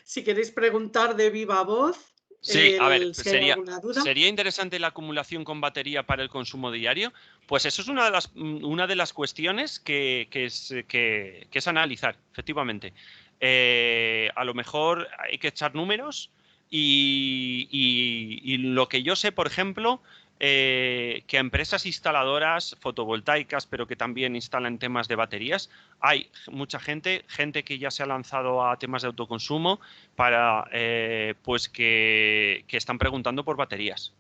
Si queréis preguntar de viva voz, sí, a ver, si hay alguna duda. ¿sería interesante la acumulación con batería para el consumo diario? Pues eso es una de las cuestiones que es analizar, efectivamente. A lo mejor hay que echar números y lo que yo sé, por ejemplo, que a empresas instaladoras fotovoltaicas, pero que también instalan temas de baterías, hay mucha gente que ya se ha lanzado a temas de autoconsumo para pues que están preguntando por baterías,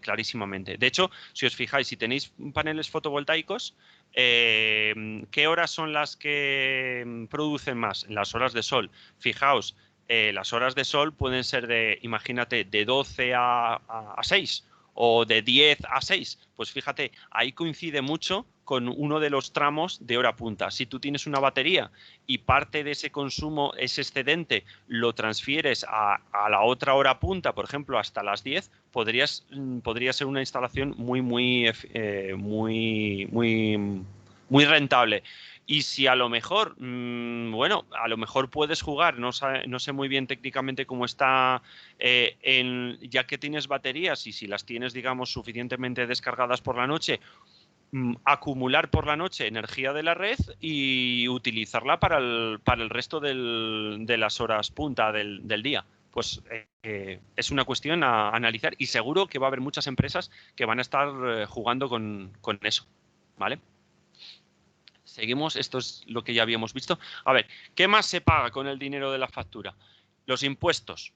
clarísimamente. De hecho, si os fijáis, si tenéis paneles fotovoltaicos, ¿qué horas son las que producen más? Las horas de sol. Fijaos, las horas de sol pueden ser imagínate, de 12 a 6 o de 10 a 6. Pues fíjate, ahí coincide mucho con uno de los tramos de hora punta. Si tú tienes una batería y parte de ese consumo, ese excedente, lo transfieres a la otra hora punta, por ejemplo, hasta las 10, podría ser una instalación muy rentable. Y si a lo mejor, bueno, a lo mejor puedes jugar, no sé muy bien técnicamente cómo está, ya que tienes baterías y si las tienes, digamos, suficientemente descargadas por la noche, acumular por la noche energía de la red y utilizarla para el resto de las horas punta del día. Pues es una cuestión a analizar y seguro que va a haber muchas empresas que van a estar jugando con eso, ¿vale? Seguimos, esto es lo que ya habíamos visto. A ver, ¿qué más se paga con el dinero de la factura? Los impuestos.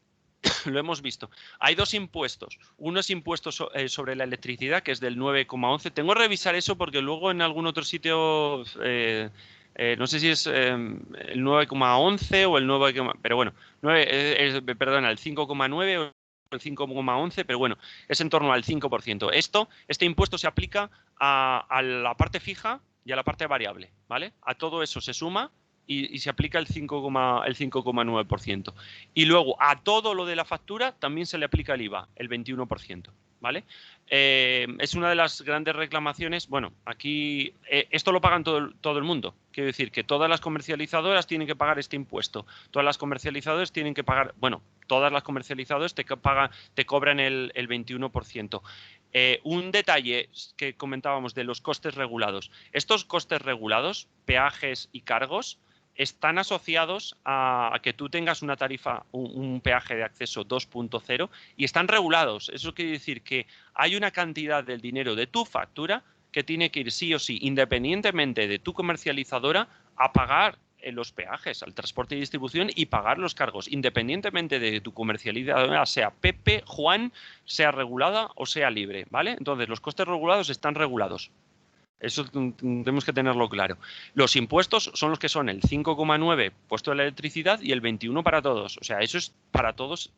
Lo hemos visto. Hay dos impuestos. Uno es impuesto sobre la electricidad, que es del 9,11. Tengo que revisar eso porque luego en algún otro sitio, no sé si es el 9,11 o el 9, pero bueno, perdona, el 5,9 o el 5,11, pero bueno, es en torno al 5%. Este impuesto se aplica a la parte fija y a la parte variable, ¿vale? A todo eso se suma y se aplica el 5,9%. Y luego a todo lo de la factura también se le aplica el IVA, el 21%, ¿vale? Es una de las grandes reclamaciones. Bueno, aquí esto lo pagan todo el mundo. Quiero decir que todas las comercializadoras tienen que pagar este impuesto. Todas las comercializadoras tienen que pagar, bueno, todas las comercializadoras te cobran el 21%. Un detalle que comentábamos de los costes regulados. Estos costes regulados, peajes y cargos, están asociados a que tú tengas una tarifa, un peaje de acceso 2.0 y están regulados. Eso quiere decir que hay una cantidad del dinero de tu factura que tiene que ir sí o sí, independientemente de tu comercializadora, a pagar los peajes al transporte y distribución y pagar los cargos, independientemente de tu comercializadora, sea Pepe, Juan, sea regulada o sea libre, ¿vale? Entonces, los costes regulados están regulados. Eso tenemos que tenerlo claro. Los impuestos son los que son el 5,9 puesto de la electricidad y el 21 para todos. O sea, eso es para todos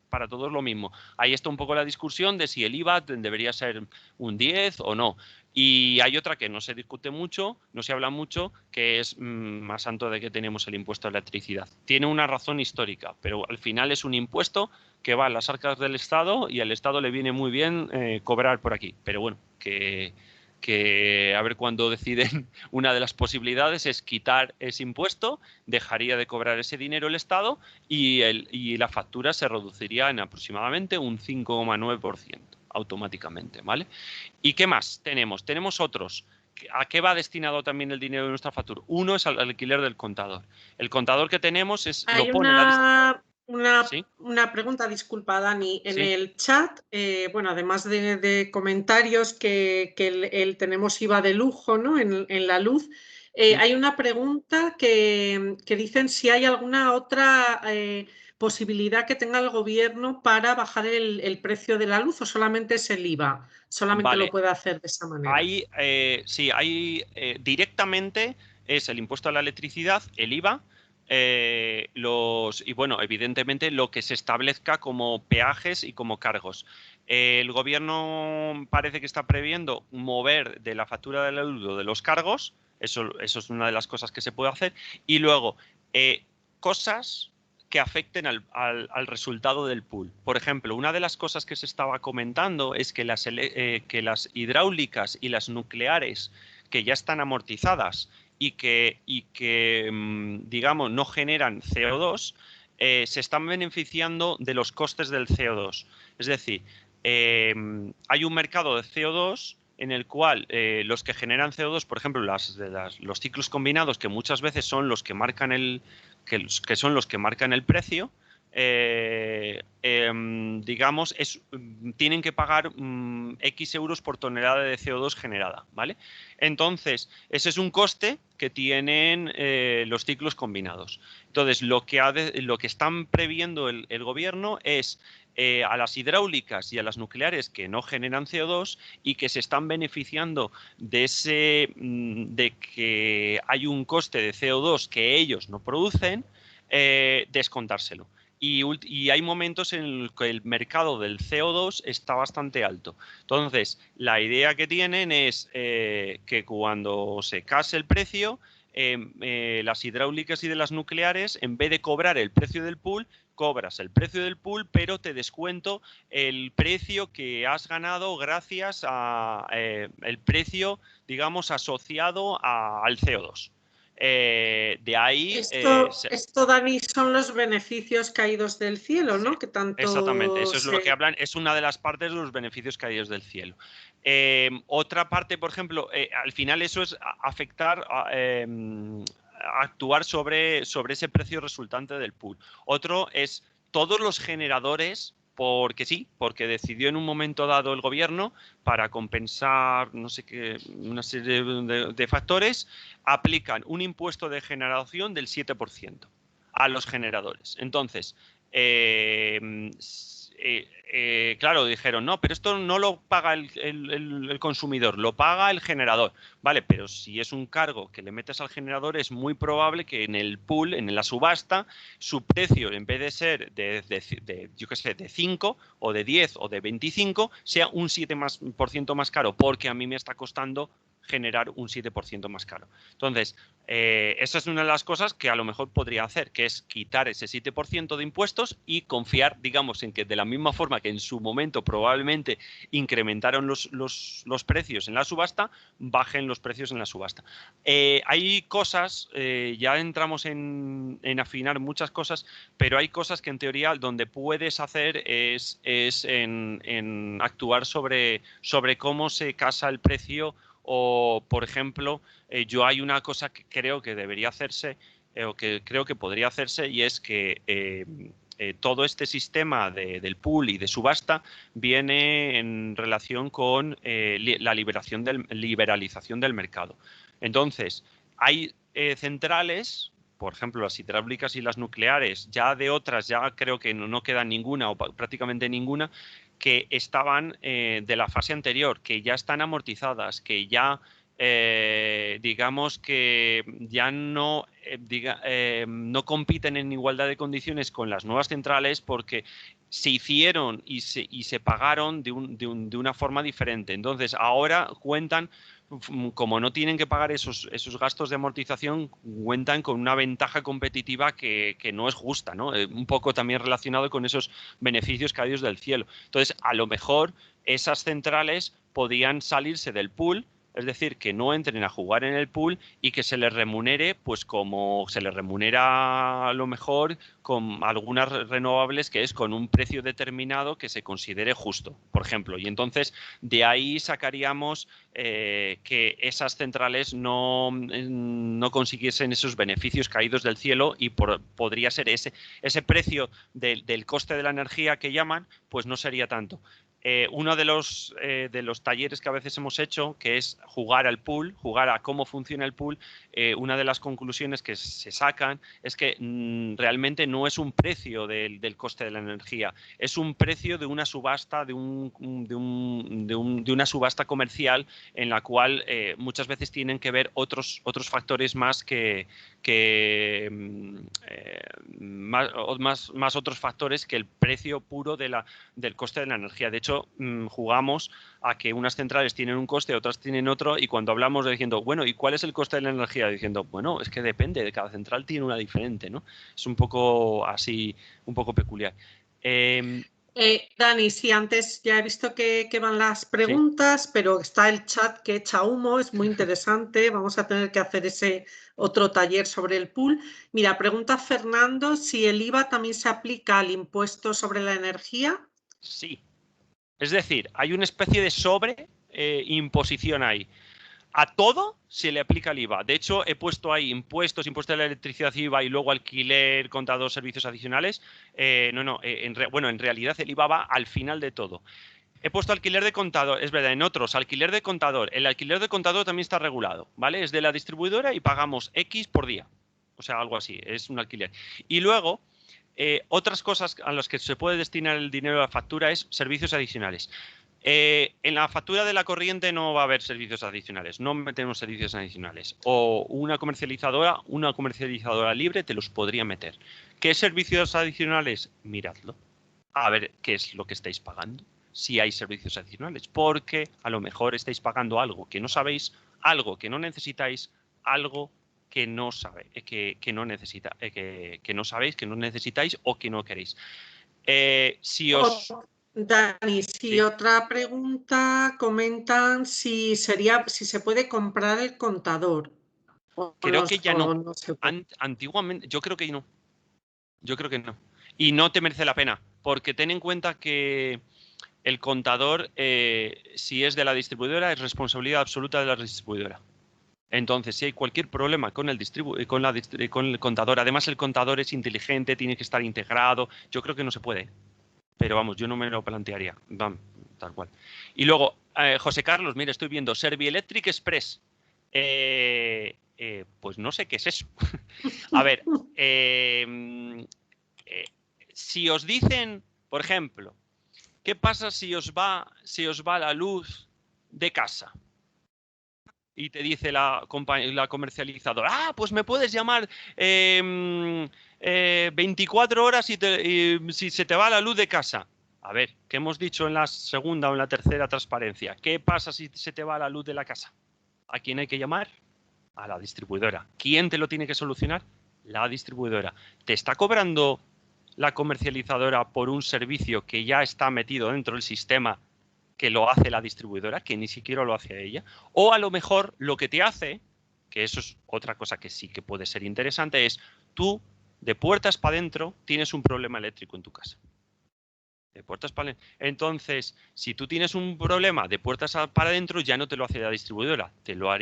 lo mismo. Ahí está un poco la discusión de si el IVA debería ser un 10 o no. Y hay otra que no se discute mucho, no se habla mucho, que es más santo de que tenemos el impuesto a la electricidad. Tiene una razón histórica, pero al final es un impuesto que va a las arcas del Estado y al Estado le viene muy bien cobrar por aquí. Pero bueno, que a ver cuándo deciden. Una de las posibilidades es quitar ese impuesto, dejaría de cobrar ese dinero el Estado y la factura se reduciría en aproximadamente un 5,9% automáticamente, ¿vale? ¿Y qué más tenemos? Tenemos otros. ¿A qué va destinado también el dinero de nuestra factura? Uno es al alquiler del contador. El contador que tenemos Hay lo pone en la lista. ¿Sí? una pregunta, disculpa, Dani. En ¿Sí? el chat, bueno, además de comentarios que tenemos IVA de lujo, ¿no? En la luz, hay una pregunta que dicen si hay alguna otra posibilidad que tenga el gobierno para bajar el precio de la luz o solamente es el IVA, solamente lo Vale. puede hacer de esa manera. Sí, directamente es el impuesto a la electricidad, el IVA, y bueno, evidentemente lo que se establezca como peajes y como cargos. El gobierno parece que está previendo mover de la factura de la luz de los cargos, eso es una de las cosas que se puede hacer, y luego cosas que afecten al resultado del pool. Por ejemplo, una de las cosas que se estaba comentando es que las hidráulicas y las nucleares que ya están amortizadas y que digamos, no generan CO2, se están beneficiando de los costes del CO2. Es decir, hay un mercado de CO2 en el cual los que generan CO2, por ejemplo, los ciclos combinados, que muchas veces son los que marcan que son los que marcan el precio, digamos, tienen que pagar X euros por tonelada de CO2 generada, ¿vale? Entonces, ese es un coste que tienen los ciclos combinados. Entonces, lo que están previendo el gobierno es a las hidráulicas y a las nucleares que no generan CO2 y que se están beneficiando de que hay un coste de CO2 que ellos no producen, descontárselo. Y hay momentos en los que el mercado del CO2 está bastante alto. Entonces, la idea que tienen es que cuando se case el precio, las hidráulicas y de las nucleares, en vez de cobrar el precio del pool, cobras el precio del pool, pero te descuento el precio que has ganado gracias a el precio, digamos, asociado al CO2. De ahí... Esto, Dani, son los beneficios caídos del cielo, ¿no? Sí, que tanto exactamente, eso es lo que hablan, es una de las partes de los beneficios caídos del cielo. Otra parte, por ejemplo, al final eso es afectar, actuar sobre ese precio resultante del pool. Otro es todos los generadores, porque sí, porque decidió en un momento dado el gobierno para compensar no sé qué, una serie de factores, aplican un impuesto de generación del 7% a los generadores. Entonces, claro, dijeron, no, pero esto no lo paga el consumidor, lo paga el generador. Vale, pero si es un cargo que le metes al generador, es muy probable que en el pool, en la subasta, su precio, en vez de ser yo qué sé, de 5 o de 10 o de 25, sea un 7% más caro, porque a mí me está costando generar un 7% más caro. Entonces, esa es una de las cosas que a lo mejor podría hacer, que es quitar ese 7% de impuestos y confiar, digamos, en que de la misma forma que en su momento probablemente incrementaron los precios en la subasta, bajen los precios en la subasta. Hay cosas, ya entramos en afinar muchas cosas, pero hay cosas que en teoría donde puedes hacer es en actuar sobre cómo se casa el precio. O, por ejemplo, yo hay una cosa que creo que debería hacerse o que creo que podría hacerse, y es que todo este sistema del pool y de subasta viene en relación con la liberalización del mercado. Entonces, hay centrales, por ejemplo, las hidráulicas y las nucleares, ya de otras ya creo que no queda ninguna o prácticamente ninguna, que estaban de la fase anterior, que ya están amortizadas, que ya digamos que ya no, no compiten en igualdad de condiciones con las nuevas centrales porque se hicieron y se pagaron de una forma diferente. Entonces, ahora cuentan, como no tienen que pagar esos gastos de amortización, cuentan con una ventaja competitiva que no es justa, ¿no? Un poco también relacionado con esos beneficios caídos del cielo. Entonces, a lo mejor esas centrales podían salirse del pool, es decir, que no entren a jugar en el pool y que se les remunere, pues como se les remunera a lo mejor con algunas renovables, que es con un precio determinado que se considere justo, por ejemplo. Y entonces de ahí sacaríamos que esas centrales no consiguiesen esos beneficios caídos del cielo y podría ser ese precio del coste de la energía que llaman, pues no sería tanto. Uno de los talleres que a veces hemos hecho, que es jugar al pool, jugar a cómo funciona el pool, una de las conclusiones que se sacan es que realmente no es un precio del coste de la energía, es un precio de una subasta, de una subasta comercial en la cual muchas veces tienen que ver otros factores más más otros factores que el precio puro del coste de la energía. De hecho, hecho, jugamos a que unas centrales tienen un coste, otras tienen otro, y cuando hablamos de diciendo, bueno, ¿y cuál es el coste de la energía? Diciendo, bueno, es que depende, de cada central tiene una diferente, ¿no? Es un poco así, un poco peculiar. Dani, sí, antes ya he visto que van las Sí. preguntas, pero está el chat que echa humo, es muy interesante. Vamos a tener que hacer ese otro taller sobre el pool. Mira, pregunta Fernando si el IVA también se aplica al impuesto sobre la energía. Sí. Es decir, hay una especie de imposición ahí. A todo se le aplica el IVA. De hecho, he puesto ahí impuestos, impuesto de la electricidad, IVA y luego alquiler, contador, servicios adicionales. Bueno, en realidad el IVA va al final de todo. He puesto alquiler de contador, es verdad, en otros, alquiler de contador. El alquiler de contador también está regulado, ¿vale? Es de la distribuidora y pagamos X por día. O sea, algo así, es un alquiler. Y luego, otras cosas a las que se puede destinar el dinero de la factura es servicios adicionales. En la factura de la corriente no va a haber servicios adicionales, no metemos servicios adicionales. O una comercializadora libre te los podría meter. ¿Qué servicios adicionales? Miradlo. A ver qué es lo que estáis pagando. Si hay servicios adicionales, porque a lo mejor estáis pagando algo que no sabéis, algo que no necesitáis, algo que no sabe, que no necesita, que no sabéis, que no necesitáis o que no queréis. Dani, sí, otra pregunta, comentan si se puede comprar el contador. Creo que ya no. No se puede. Antiguamente, yo creo que no. Yo creo que no. Y no te merece la pena, porque ten en cuenta que el contador, si es de la distribuidora, es responsabilidad absoluta de la distribuidora. Entonces, si hay cualquier problema con el contador, además el contador es inteligente, tiene que estar integrado, yo creo que no se puede. Pero vamos, yo no me lo plantearía. Vamos, tal cual. Y luego, José Carlos, mira, estoy viendo Servielectric Express. Pues no sé qué es eso. A ver, si os dicen, por ejemplo, ¿qué pasa si os va la luz de casa? Y te dice la comercializadora, pues me puedes llamar 24 horas si se te va la luz de casa. A ver, ¿qué hemos dicho en la segunda o en la tercera transparencia? ¿Qué pasa si se te va la luz de la casa? ¿A quién hay que llamar? A la distribuidora. ¿Quién te lo tiene que solucionar? La distribuidora. ¿Te está cobrando la comercializadora por un servicio que ya está metido dentro del sistema, que lo hace la distribuidora, que ni siquiera lo hace ella? O a lo mejor lo que te hace, que eso es otra cosa que sí que puede ser interesante, es tú de puertas para adentro tienes un problema eléctrico en tu casa. De puertas para... Entonces, si tú tienes un problema de puertas para adentro, ya no te lo hace la distribuidora. Te lo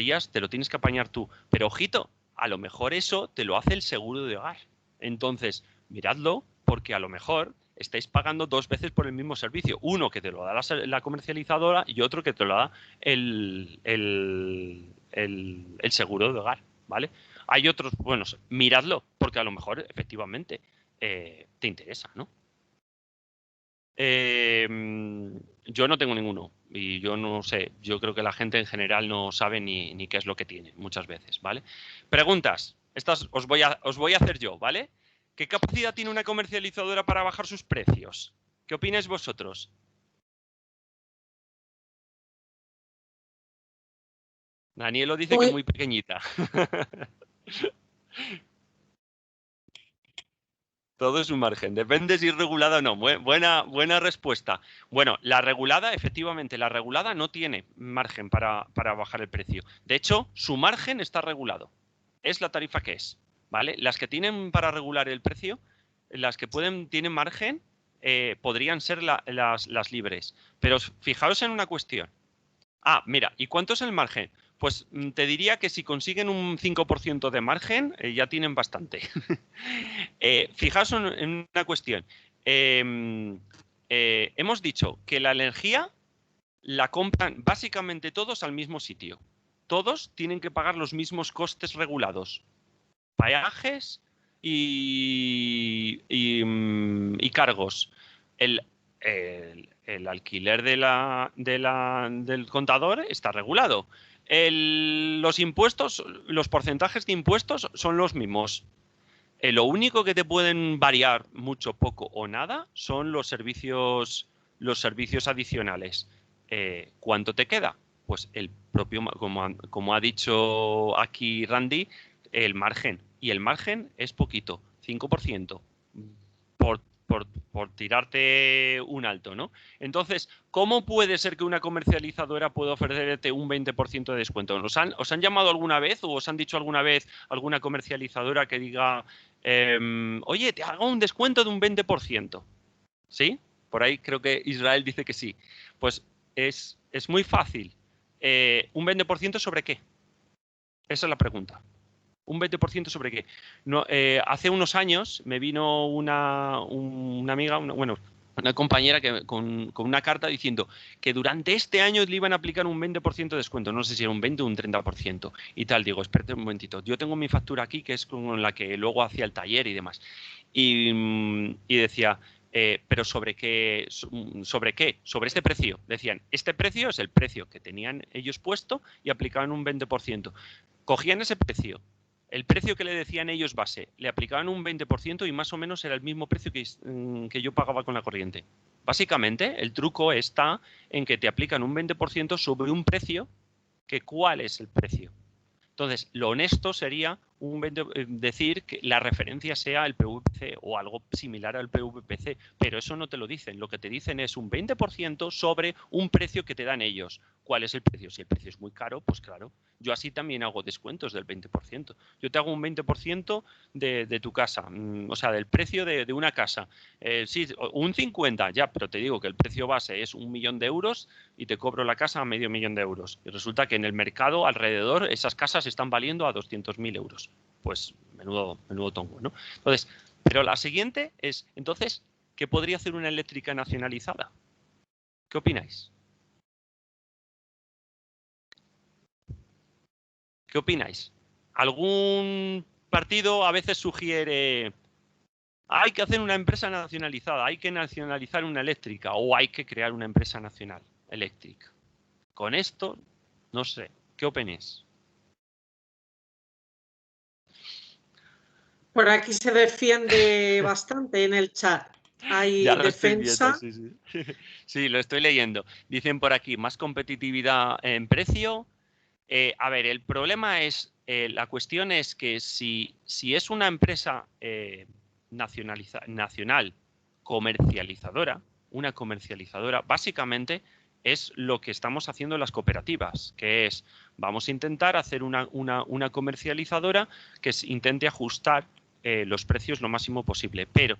tienes que apañar tú. Pero ojito, a lo mejor eso te lo hace el seguro de hogar. Entonces, miradlo, porque a lo mejor estáis pagando dos veces por el mismo servicio. Uno que te lo da la comercializadora y otro que te lo da el seguro de hogar, ¿vale? Hay otros, bueno, miradlo, porque a lo mejor efectivamente te interesa, ¿no? Yo no tengo ninguno y yo no sé, yo creo que la gente en general no sabe ni qué es lo que tiene muchas veces, ¿vale? Preguntas, estas os voy a hacer yo, ¿vale? ¿Qué capacidad tiene una comercializadora para bajar sus precios? ¿Qué opináis vosotros? Danielo dice que muy pequeñita. Todo es un margen. Depende si es regulada o no. Buena respuesta. Bueno, la regulada, efectivamente, la regulada no tiene margen para bajar el precio. De hecho, su margen está regulado. Es la tarifa que es, ¿vale? Las que tienen para regular el precio, las que tienen margen, podrían ser las libres. Pero fijaos en una cuestión. Mira, ¿y cuánto es el margen? Pues te diría que si consiguen un 5% de margen, ya tienen bastante. Fijaos en una cuestión. Hemos dicho que la energía la compran básicamente todos al mismo sitio. Todos tienen que pagar los mismos costes regulados. Peajes y cargos. El alquiler del contador está regulado. Los impuestos, los porcentajes de impuestos son los mismos. Lo único que te pueden variar mucho, poco o nada son los servicios los servicios adicionales, ¿cuánto te queda? Pues el propio, como ha dicho aquí Randy, el margen. Y el margen es poquito, 5%, por tirarte un alto, ¿no? Entonces, ¿cómo puede ser que una comercializadora pueda ofrecerte un 20% de descuento? ¿Os han llamado alguna vez o os han dicho alguna vez alguna comercializadora que diga, oye, te hago un descuento de un 20%? ¿Sí? Por ahí creo que Israel dice que sí. Pues es muy fácil. ¿Un 20% sobre qué? Esa es la pregunta. ¿Un 20% sobre qué? No, hace unos años me vino una amiga, una compañera con una carta diciendo que durante este año le iban a aplicar un 20% de descuento. No sé si era un 20 o un 30%. Y tal, digo, espérate un momentito. Yo tengo mi factura aquí, que es con la que luego hacía el taller y demás. Y decía, ¿pero sobre qué? ¿Sobre qué? Sobre este precio. Decían, este precio es el precio que tenían ellos puesto y aplicaban un 20%. Cogían ese precio, el precio que le decían ellos base, le aplicaban un 20% y más o menos era el mismo precio que yo pagaba con la corriente. Básicamente, el truco está en que te aplican un 20% sobre un precio, que ¿cuál es el precio? Entonces, lo honesto sería decir que la referencia sea el PVPC o algo similar al PVPC, pero eso no te lo dicen. Lo que te dicen es un 20% sobre un precio que te dan ellos. ¿Cuál es el precio? Si el precio es muy caro, pues claro. Yo así también hago descuentos del 20%. Yo te hago un 20% de tu casa, o sea, del precio de una casa. Sí, un 50%, ya, pero te digo que el precio base es 1.000.000 de euros y te cobro la casa a 500.000 euros. Y resulta que en el mercado alrededor esas casas están valiendo a 200.000 euros. Pues menudo tongo, ¿no? Entonces, pero la siguiente es, entonces, ¿qué podría hacer una eléctrica nacionalizada? ¿Qué opináis? ¿Qué opináis? ¿Algún partido a veces sugiere hay que hacer una empresa nacionalizada, hay que nacionalizar una eléctrica o hay que crear una empresa nacional eléctrica? Con esto, no sé, ¿qué opináis? Por aquí se defiende bastante en el chat. Hay Ya lo estoy defensa. viendo, sí. Sí, lo estoy leyendo. Dicen por aquí, más competitividad en precio. A ver, el problema es, la cuestión es que si es una empresa nacional comercializadora, una comercializadora, básicamente es lo que estamos haciendo en las cooperativas, que es, vamos a intentar hacer una comercializadora que intente ajustar los precios lo máximo posible, pero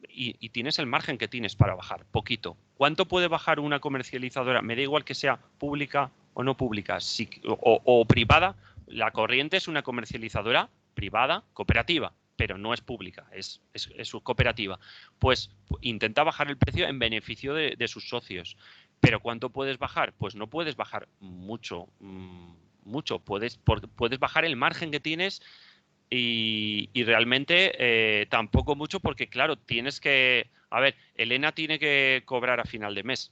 y tienes el margen que tienes para bajar, poquito. ¿Cuánto puede bajar una comercializadora? Me da igual que sea pública o no pública, o privada. La corriente es una comercializadora privada, cooperativa, pero no es pública, es cooperativa. Pues intenta bajar el precio en beneficio de sus socios. ¿Pero cuánto puedes bajar? Pues no puedes bajar mucho. Puedes bajar el margen que tienes y realmente tampoco mucho porque, claro, tienes que... A ver, Elena tiene que cobrar a final de mes.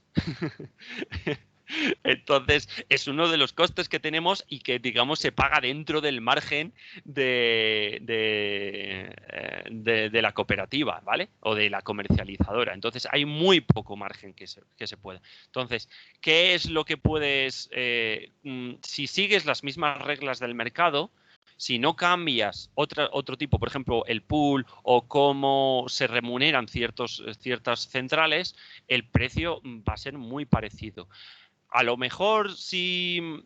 Entonces, es uno de los costes que tenemos y que, digamos, se paga dentro del margen de la cooperativa, ¿vale? O de la comercializadora. Entonces, hay muy poco margen que se pueda. Entonces, ¿qué es lo que puedes... si sigues las mismas reglas del mercado, si no cambias otro tipo, por ejemplo, el pool o cómo se remuneran ciertas centrales, el precio va a ser muy parecido. A lo mejor si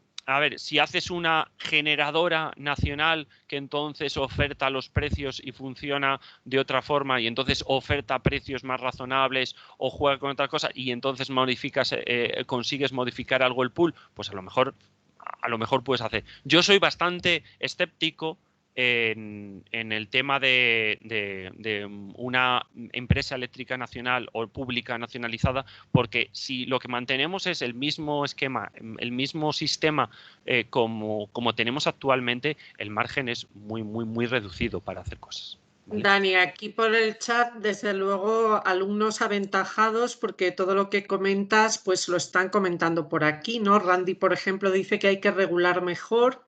haces una generadora nacional que entonces oferta los precios y funciona de otra forma y entonces oferta precios más razonables o juega con otra cosa y entonces consigues modificar algo el pool, pues a lo mejor puedes hacer. Yo soy bastante escéptico en el tema de una empresa eléctrica nacional o pública nacionalizada, porque si lo que mantenemos es el mismo esquema, el mismo sistema como tenemos actualmente, el margen es muy, muy, muy reducido para hacer cosas. ¿Vale? Dani, aquí por el chat, desde luego, alumnos aventajados, porque todo lo que comentas, pues lo están comentando por aquí, ¿no? Randy, por ejemplo, dice que hay que regular mejor,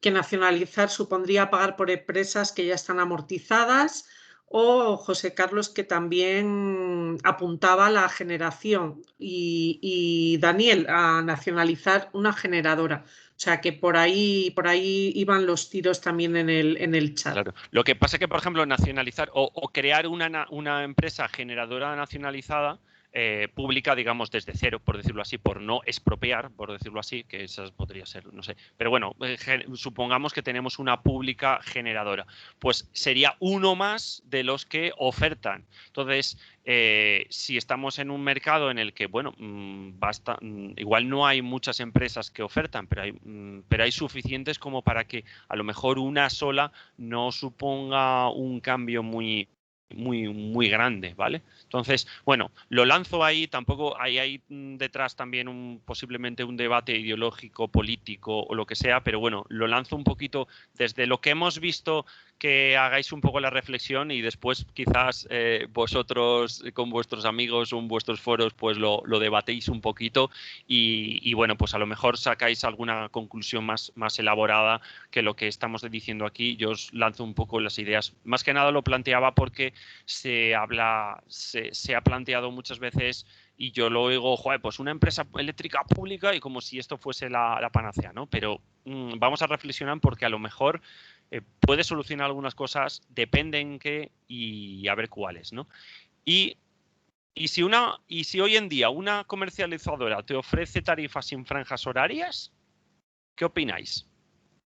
que nacionalizar supondría pagar por empresas que ya están amortizadas. o José Carlos, que también apuntaba a la generación, y Daniel a nacionalizar una generadora. O sea que por ahí iban los tiros también en el chat. Claro. Lo que pasa es que, por ejemplo, nacionalizar o crear una empresa generadora nacionalizada pública, digamos, desde cero, por decirlo así, por no expropiar, por decirlo así, que esa podría ser, no sé. Pero bueno, supongamos que tenemos una pública generadora. Pues sería uno más de los que ofertan. Entonces, si estamos en un mercado en el que, bueno, igual no hay muchas empresas que ofertan, pero hay suficientes como para que a lo mejor una sola no suponga un cambio muy grande, ¿vale? Entonces, bueno, lo lanzo ahí, tampoco hay detrás también posiblemente un debate ideológico, político o lo que sea, pero bueno, lo lanzo un poquito desde lo que hemos visto, que hagáis un poco la reflexión y después quizás vosotros con vuestros amigos o en vuestros foros pues lo debatéis un poquito y bueno, pues a lo mejor sacáis alguna conclusión más elaborada que lo que estamos diciendo aquí. Yo os lanzo un poco las ideas. Más que nada lo planteaba porque se ha planteado muchas veces y yo lo oigo, joder, pues una empresa eléctrica pública y como si esto fuese la panacea, ¿no? Pero vamos a reflexionar porque a lo mejor puede solucionar algunas cosas, depende en qué y a ver cuáles, ¿no? Y si hoy en día una comercializadora te ofrece tarifas sin franjas horarias, ¿qué opináis?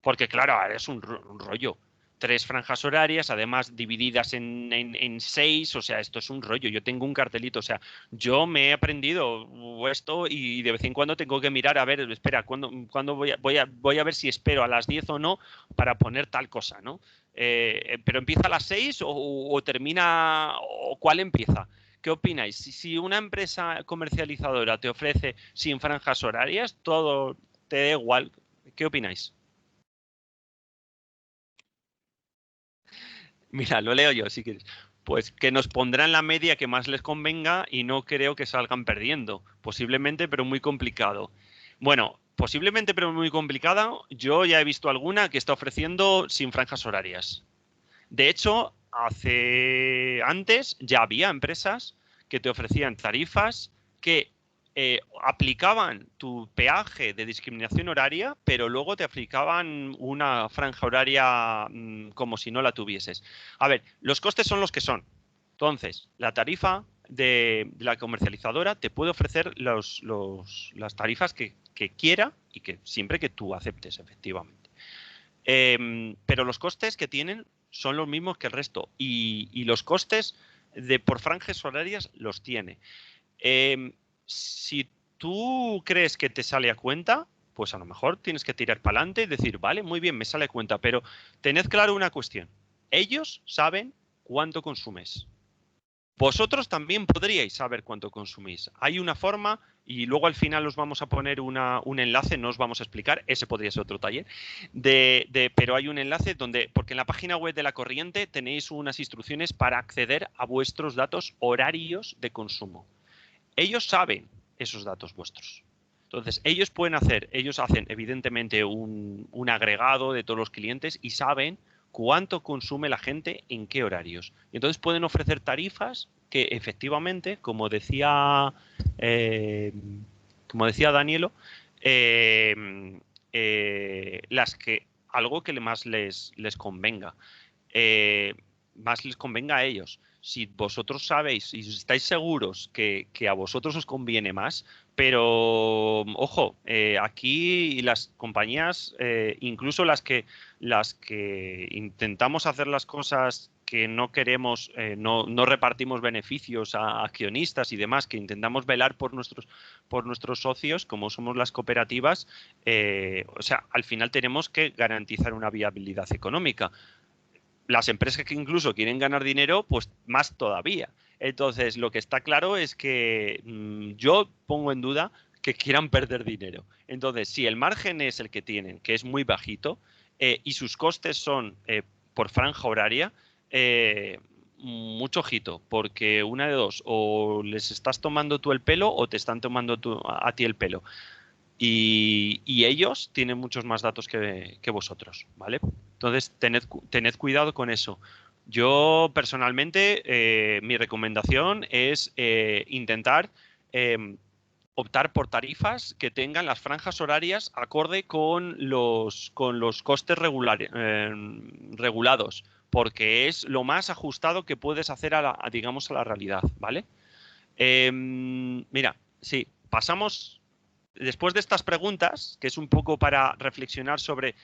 Porque claro, ahora es un rollo. 3 franjas horarias, además divididas en 6, o sea, esto es un rollo. Yo tengo un cartelito, o sea, yo me he aprendido esto y de vez en cuando tengo que mirar, a ver, espera, ¿cuándo voy a ver si espero a las 10 o no para poner tal cosa, ¿no? ¿Pero empieza a las 6 o termina, o cuál empieza? ¿Qué opináis? Si una empresa comercializadora te ofrece sin franjas horarias, todo te da igual. ¿Qué opináis? Mira, lo leo yo, si quieres. Pues que nos pondrán la media que más les convenga y no creo que salgan perdiendo. Posiblemente, pero muy complicado. Bueno, posiblemente, pero muy complicada. Yo ya he visto alguna que está ofreciendo sin franjas horarias. De hecho, antes ya había empresas que te ofrecían tarifas que aplicaban tu peaje de discriminación horaria, pero luego te aplicaban una franja horaria como si no la tuvieses. A ver, los costes son los que son. Entonces, la tarifa de la comercializadora te puede ofrecer las tarifas que quiera y que siempre que tú aceptes, efectivamente. Pero los costes que tienen son los mismos que el resto y los costes por franjas horarias los tiene. Si tú crees que te sale a cuenta, pues a lo mejor tienes que tirar para adelante y decir, vale, muy bien, me sale a cuenta, pero tened claro una cuestión. Ellos saben cuánto consumes. Vosotros también podríais saber cuánto consumís. Hay una forma, y luego al final os vamos a poner un enlace, no os vamos a explicar, ese podría ser otro taller, pero hay un enlace porque en la página web de La Corriente tenéis unas instrucciones para acceder a vuestros datos horarios de consumo. Ellos saben esos datos vuestros. Entonces, ellos hacen evidentemente un agregado de todos los clientes y saben cuánto consume la gente en qué horarios. Y entonces pueden ofrecer tarifas que efectivamente, como decía Danielo, algo que más les convenga. Más les convenga a ellos. Si vosotros sabéis y estáis seguros que a vosotros os conviene más, pero ojo, aquí las compañías, incluso las que intentamos hacer las cosas que no queremos, no repartimos beneficios a accionistas y demás, que intentamos velar por nuestros socios, como somos las cooperativas, o sea, al final tenemos que garantizar una viabilidad económica. Las empresas que incluso quieren ganar dinero, pues más todavía. Entonces, lo que está claro es que yo pongo en duda que quieran perder dinero. Entonces, si el margen es el que tienen, que es muy bajito, y sus costes son por franja horaria, mucho ojito, porque una de dos, o les estás tomando tú el pelo o te están tomando a ti el pelo. Y ellos tienen muchos más datos que vosotros, ¿vale? Entonces, tened cuidado con eso. Yo personalmente, mi recomendación es intentar optar por tarifas que tengan las franjas horarias acorde con los costes regulados, porque es lo más ajustado que puedes hacer digamos, a la realidad, ¿vale? Mira, sí, pasamos. Después de estas preguntas, que es un poco para reflexionar sobre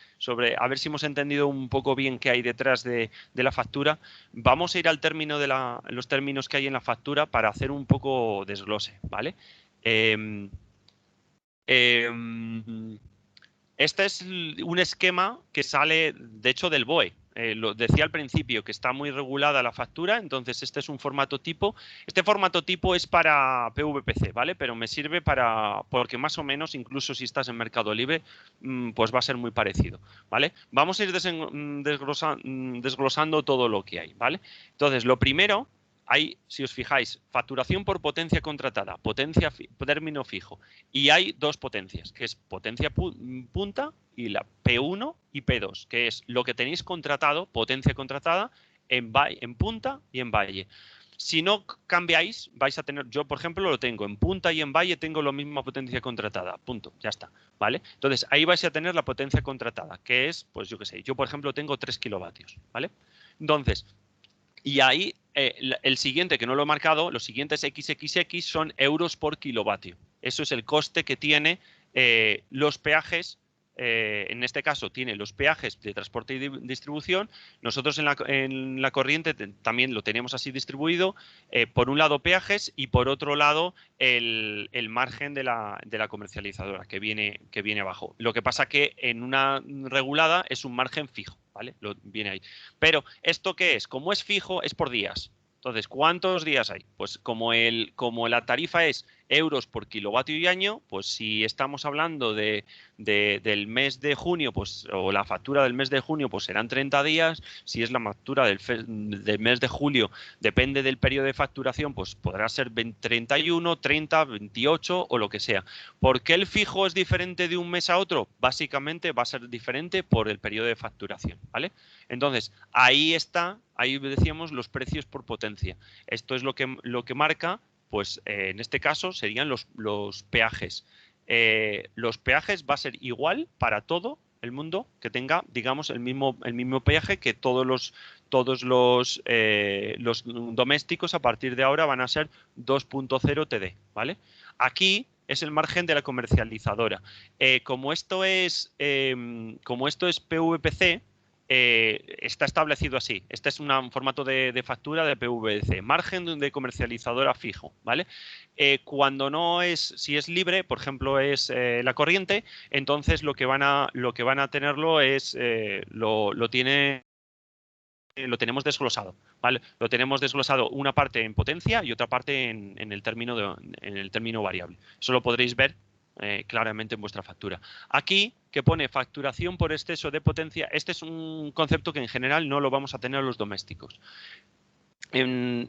a ver si hemos entendido un poco bien qué hay detrás de la factura, vamos a ir al término de los términos que hay en la factura para hacer un poco desglose, ¿vale? Este es un esquema que sale, de hecho, del BOE. Lo decía al principio que está muy regulada la factura, entonces este es un formato tipo. Este formato tipo es para PVPC, ¿vale? Pero me sirve porque más o menos, incluso si estás en Mercado Libre, pues va a ser muy parecido, ¿vale? Vamos a ir desglosando todo lo que hay, ¿vale? Entonces, lo primero, hay, si os fijáis, facturación por potencia contratada, término fijo. Y hay dos potencias, que es potencia punta y la P1 y P2, que es lo que tenéis contratado, potencia contratada, en punta y en valle. Si no cambiáis, vais a tener, yo por ejemplo lo tengo en punta y en valle, tengo la misma potencia contratada, punto, ya está, ¿vale? Entonces ahí vais a tener la potencia contratada, que es, pues yo qué sé, yo por ejemplo tengo 3 kilovatios, ¿vale? Entonces, y ahí el siguiente, que no lo he marcado, los siguientes XXX son euros por kilovatio. Eso es el coste que tiene los peajes. En este caso tiene los peajes de transporte y distribución. Nosotros en la corriente también lo tenemos así distribuido. Por un lado peajes y por otro lado el margen de la comercializadora que viene abajo. Lo que pasa que en una regulada es un margen fijo, ¿vale? Viene ahí. Pero ¿esto qué es? Como es fijo, es por días. Entonces, ¿cuántos días hay? Pues como la tarifa es euros por kilovatio y año, pues si estamos hablando del mes de junio, pues, o la factura del mes de junio, pues serán 30 días. Si es la factura del mes de julio, depende del periodo de facturación, pues podrá ser 31, 30, 28 o lo que sea. ¿Por qué el fijo es diferente de un mes a otro? Básicamente va a ser diferente por el periodo de facturación, ¿vale? Entonces, ahí decíamos los precios por potencia. Esto es lo que marca, pues en este caso serían los peajes. Los peajes va a ser igual para todo el mundo que tenga, digamos, el mismo peaje, que todos los domésticos a partir de ahora van a ser 2.0 TD, ¿vale? Aquí es el margen de la comercializadora. Como esto es PVPC, está establecido así. Este es un formato de factura de PVC, margen de comercializadora fijo, ¿vale? Cuando no es, si es libre, por ejemplo, es la corriente, entonces lo que van a tenerlo es, lo tenemos desglosado, ¿vale? Lo tenemos desglosado una parte en potencia y otra parte en el término variable. Eso lo podréis ver claramente en vuestra factura. Aquí, que pone facturación por exceso de potencia, este es un concepto que en general no lo vamos a tener los domésticos. En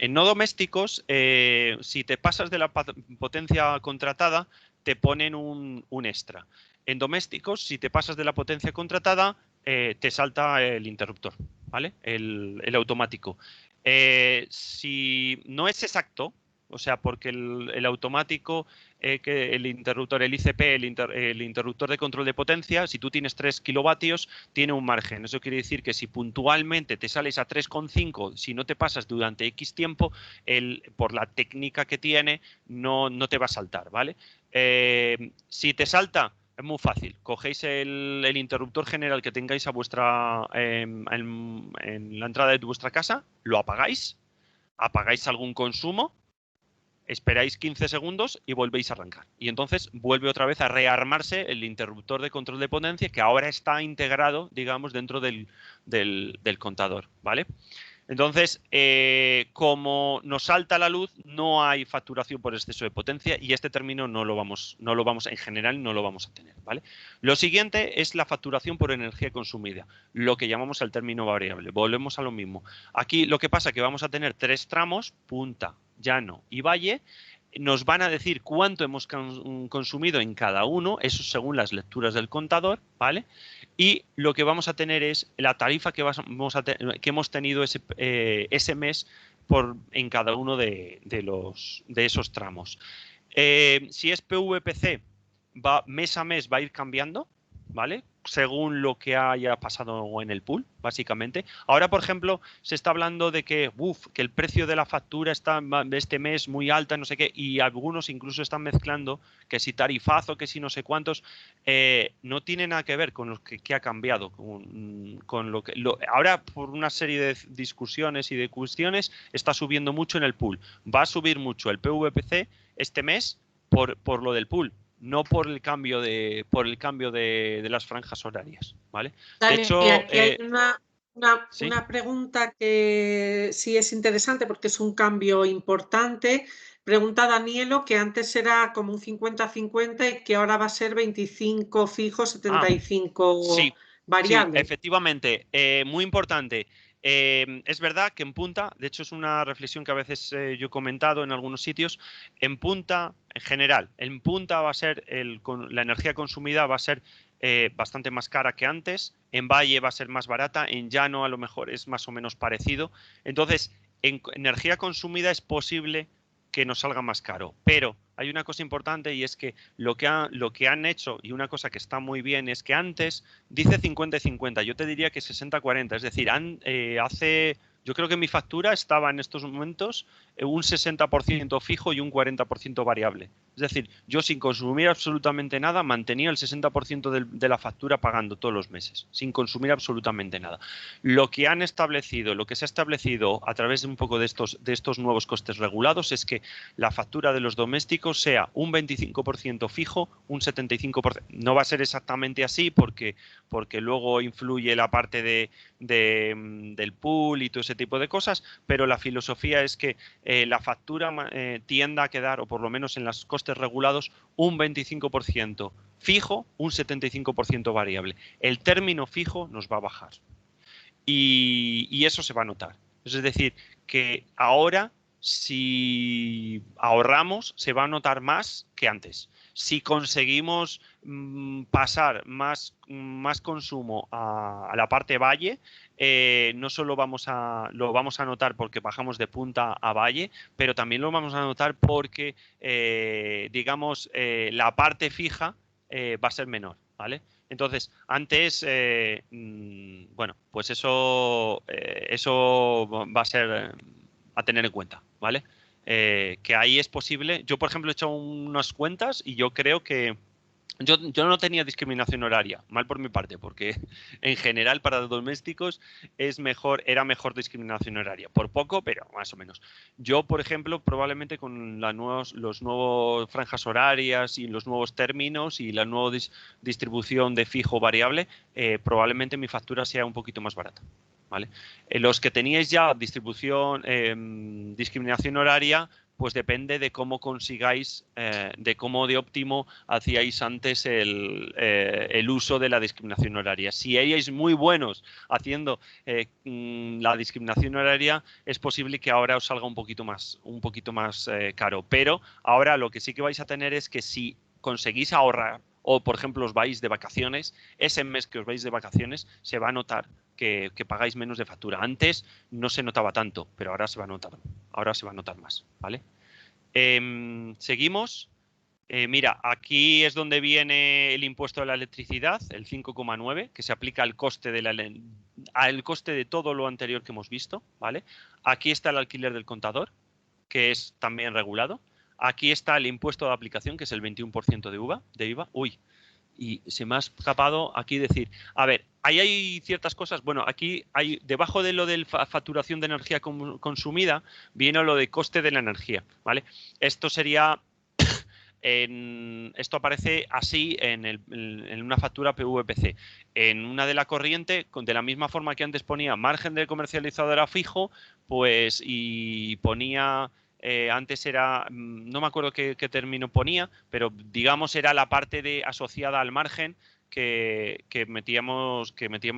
no domésticos, si te pasas de la potencia contratada, te ponen un extra. En domésticos, si te pasas de la potencia contratada, te salta el interruptor, ¿vale? El automático. Si no es exacto, o sea, porque el automático, que el interruptor, el ICP, el interruptor de control de potencia, si tú tienes 3 kilovatios, tiene un margen. Eso quiere decir que si puntualmente te sales a 3,5, si no te pasas durante X tiempo, por la técnica que tiene, no te va a saltar, ¿vale? Si te salta, es muy fácil. Cogéis el interruptor general que tengáis en la entrada de vuestra casa, lo apagáis algún consumo, esperáis 15 segundos y volvéis a arrancar. Y entonces vuelve otra vez a rearmarse el interruptor de control de potencia, que ahora está integrado, digamos, dentro del contador, ¿vale? Entonces, como nos salta la luz, no hay facturación por exceso de potencia y este término no lo vamos, en general no lo vamos a tener, ¿vale? Lo siguiente es la facturación por energía consumida, lo que llamamos el término variable. Volvemos a lo mismo. Aquí lo que pasa es que vamos a tener 3 tramos, punta, llano y valle. Nos van a decir cuánto hemos consumido en cada uno, eso según las lecturas del contador, ¿vale? y lo que vamos a tener es la tarifa que hemos tenido ese mes en cada uno de esos tramos. Si es PVPC, mes a mes va a ir cambiando, ¿vale? Según lo que haya pasado en el pool, básicamente. Ahora, por ejemplo, se está hablando de que el precio de la factura está este mes muy alta, no sé qué, y algunos incluso están mezclando que si tarifazo, que si no sé cuántos. No tiene nada que ver con lo que ha cambiado, con lo que ahora, por una serie de discusiones y de cuestiones, está subiendo mucho en el pool. Va a subir mucho el PVPC este mes por lo del pool, no por el cambio de las franjas horarias, ¿vale? De Dani, hecho, aquí hay ¿sí? una pregunta que sí es interesante porque es un cambio importante. Pregunta Danielo que antes era como un 50-50 y que ahora va a ser 25 fijo, 75 Sí, sí, variable. efectivamente, muy importante. Es verdad que en punta, de hecho es una reflexión que a veces yo he comentado en algunos sitios, en punta, en general, en punta va a ser la energía consumida va a ser bastante más cara que antes, en valle va a ser más barata, en llano a lo mejor es más o menos parecido. Entonces, en energía consumida es posible que nos salga más caro, pero hay una cosa importante y es que lo que han hecho, y una cosa que está muy bien, es que antes dice 50 y 50, yo te diría que 60-40, es decir, yo creo que mi factura estaba en estos momentos un 60% fijo y un 40% variable. Es decir, yo sin consumir absolutamente nada mantenía el 60% de la factura pagando todos los meses, sin consumir absolutamente nada. Lo que se ha establecido a través de un poco de estos nuevos costes regulados es que la factura de los domésticos sea un 25% fijo, un 75%. No va a ser exactamente así porque luego influye la parte del pool y todo ese tipo de cosas, pero la filosofía es que la factura tienda a quedar, o por lo menos en los costes regulados, un 25% fijo, un 75% variable. El término fijo nos va a bajar. Y eso se va a notar. Es decir, que ahora si ahorramos se va a notar más que antes. Si conseguimos pasar más consumo a la parte valle, no solo lo vamos a notar porque bajamos de punta a valle, pero también lo vamos a notar porque, digamos, la parte fija va a ser menor, ¿vale? Entonces, antes, bueno, pues eso va a ser a tener en cuenta, ¿vale? Que ahí es posible. Yo, por ejemplo, he hecho unas cuentas y yo creo que yo no tenía discriminación horaria, mal por mi parte, porque en general para los domésticos era mejor discriminación horaria, por poco, pero más o menos. Yo, por ejemplo, probablemente con los nuevos franjas horarias y los nuevos términos y la nueva distribución de fijo variable, probablemente mi factura sea un poquito más barata. ¿Vale? Los que teníais ya discriminación horaria, pues depende de cómo consigáis, de cómo de óptimo hacíais antes el uso de la discriminación horaria. Si erais muy buenos haciendo la discriminación horaria, es posible que ahora os salga un poquito más caro. Pero ahora lo que sí que vais a tener es que si conseguís ahorrar, o por ejemplo os vais de vacaciones, ese mes que os vais de vacaciones se va a notar que pagáis menos de factura. Antes no se notaba tanto, pero ahora se va a notar más, ¿vale? Seguimos. Mira, aquí es donde viene el impuesto de la electricidad, el 5,9, que se aplica al coste de todo lo anterior que hemos visto, ¿vale? Aquí está el alquiler del contador, que es también regulado. Aquí está el impuesto de aplicación, que es el 21% de IVA. Uy, y se me ha escapado aquí decir, a ver, ahí hay ciertas cosas, bueno, aquí hay, debajo de lo de facturación de energía consumida, viene lo de coste de la energía, ¿vale? Esto sería, esto aparece así en una factura PVPC. En una de la corriente, de la misma forma que antes ponía margen de comercializadora fijo, pues y ponía... antes era, no me acuerdo qué término ponía, pero digamos era la parte asociada al margen que metíamos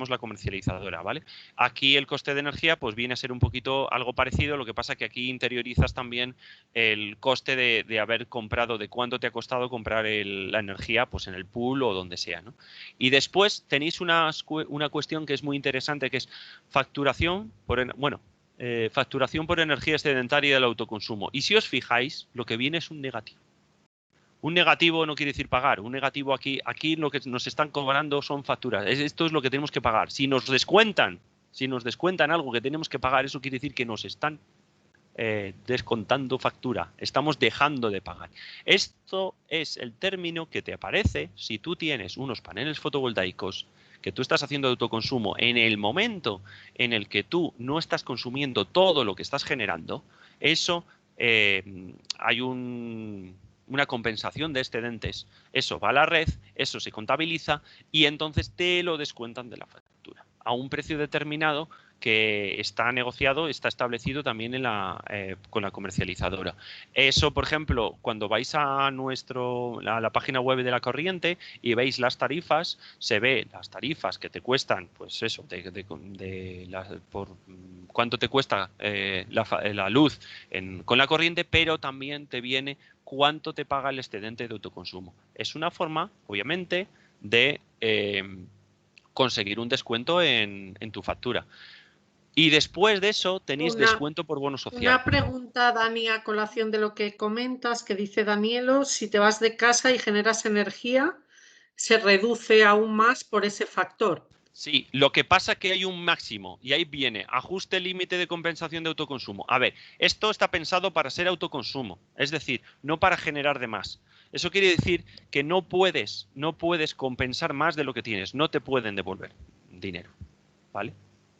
la comercializadora, ¿vale? Aquí el coste de energía pues viene a ser un poquito algo parecido, lo que pasa que aquí interiorizas también el coste de haber comprado, de cuánto te ha costado comprar la energía pues en el pool o donde sea, ¿no? Y después tenéis una cuestión que es muy interesante, que es facturación facturación por energía excedentaria del autoconsumo. Y si os fijáis, lo que viene es un negativo. Un negativo no quiere decir pagar. Un negativo aquí lo que nos están cobrando son facturas. Esto es lo que tenemos que pagar. Si nos descuentan algo que tenemos que pagar, eso quiere decir que nos están descontando factura. Estamos dejando de pagar. Esto es el término que te aparece si tú tienes unos paneles fotovoltaicos que tú estás haciendo de autoconsumo en el momento en el que tú no estás consumiendo todo lo que estás generando. Eso hay una compensación de excedentes. Eso va a la red, eso se contabiliza y entonces te lo descuentan de la factura a un precio determinado que está negociado, está establecido también con la comercializadora. Eso, por ejemplo, cuando vais a la página web de la corriente y veis las tarifas, se ve las tarifas que te cuestan, pues eso, por cuánto te cuesta la luz con la corriente, pero también te viene cuánto te paga el excedente de autoconsumo. Es una forma, obviamente, de conseguir un descuento en tu factura. Y después de eso tenéis descuento por bono social. Una pregunta, Dani, a colación de lo que comentas, que dice Danielo, si te vas de casa y generas energía, se reduce aún más por ese factor. Sí, lo que pasa es que hay un máximo y ahí viene ajuste límite de compensación de autoconsumo. A ver, esto está pensado para ser autoconsumo, es decir, no para generar de más. Eso quiere decir que no puedes compensar más de lo que tienes, no te pueden devolver dinero, ¿vale?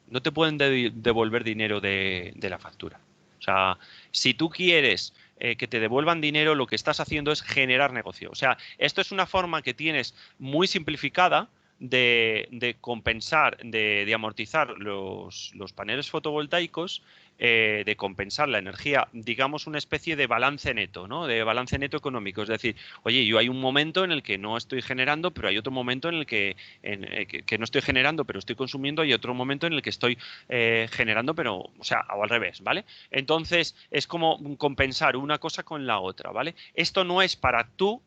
No te pueden devolver dinero de la factura. O sea, si tú quieres que te devuelvan dinero, lo que estás haciendo es generar negocio. O sea, esto es una forma que tienes muy simplificada de compensar, de amortizar los paneles fotovoltaicos, de compensar la energía, digamos una especie de balance neto, ¿no? De balance neto económico. Es decir, oye, yo hay un momento en el que no estoy generando, pero hay otro momento en el que no estoy generando, pero estoy consumiendo, y otro momento en el que estoy generando, pero, o sea, o al revés, ¿vale? Entonces, es como compensar una cosa con la otra, ¿vale? Esto no es para tú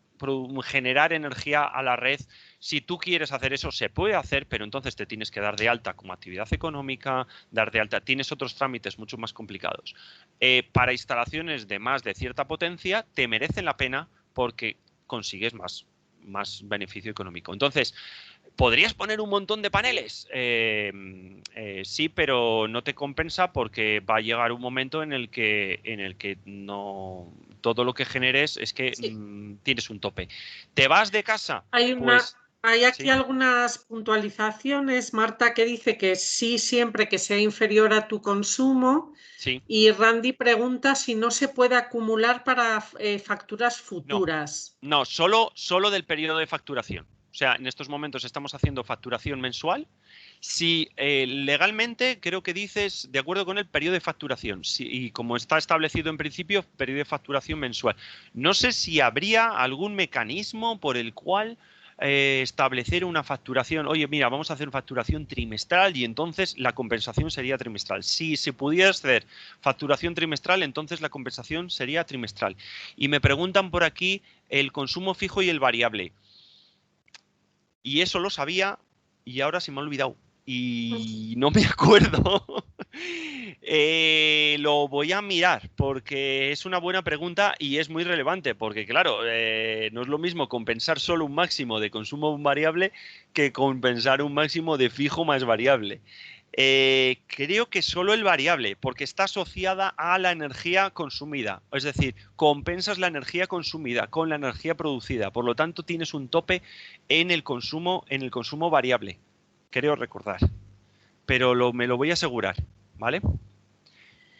generar energía a la red. Si tú quieres hacer eso, se puede hacer, pero entonces te tienes que dar de alta como actividad económica, dar de alta, tienes otros trámites mucho más complicados. Para instalaciones de más de cierta potencia, te merecen la pena porque consigues más beneficio económico. Entonces, ¿podrías poner un montón de paneles? Sí, pero no te compensa porque va a llegar un momento en el que no todo lo que generes es que tienes un tope. ¿Te vas de casa? Hay aquí algunas puntualizaciones, Marta, que dice que sí, siempre que sea inferior a tu consumo. Sí. Y Randy pregunta si no se puede acumular para facturas futuras. No, solo del periodo de facturación. O sea, en estos momentos estamos haciendo facturación mensual. Si legalmente creo que dices, de acuerdo con el periodo de facturación, y como está establecido en principio, periodo de facturación mensual. No sé si habría algún mecanismo por el cual establecer una facturación. Oye, mira, vamos a hacer facturación trimestral y entonces la compensación sería trimestral. Si se pudiera hacer facturación trimestral, entonces la compensación sería trimestral. Y me preguntan por aquí el consumo fijo y el variable. Y eso lo sabía y ahora se me ha olvidado. Y no me acuerdo. Lo voy a mirar porque es una buena pregunta y es muy relevante porque, claro, no es lo mismo compensar solo un máximo de consumo variable que compensar un máximo de fijo más variable. Creo que solo el variable, porque está asociada a la energía consumida. Es decir, compensas la energía consumida con la energía producida. Por lo tanto, tienes un tope en el consumo variable. Creo recordar. Pero me lo voy a asegurar, ¿vale?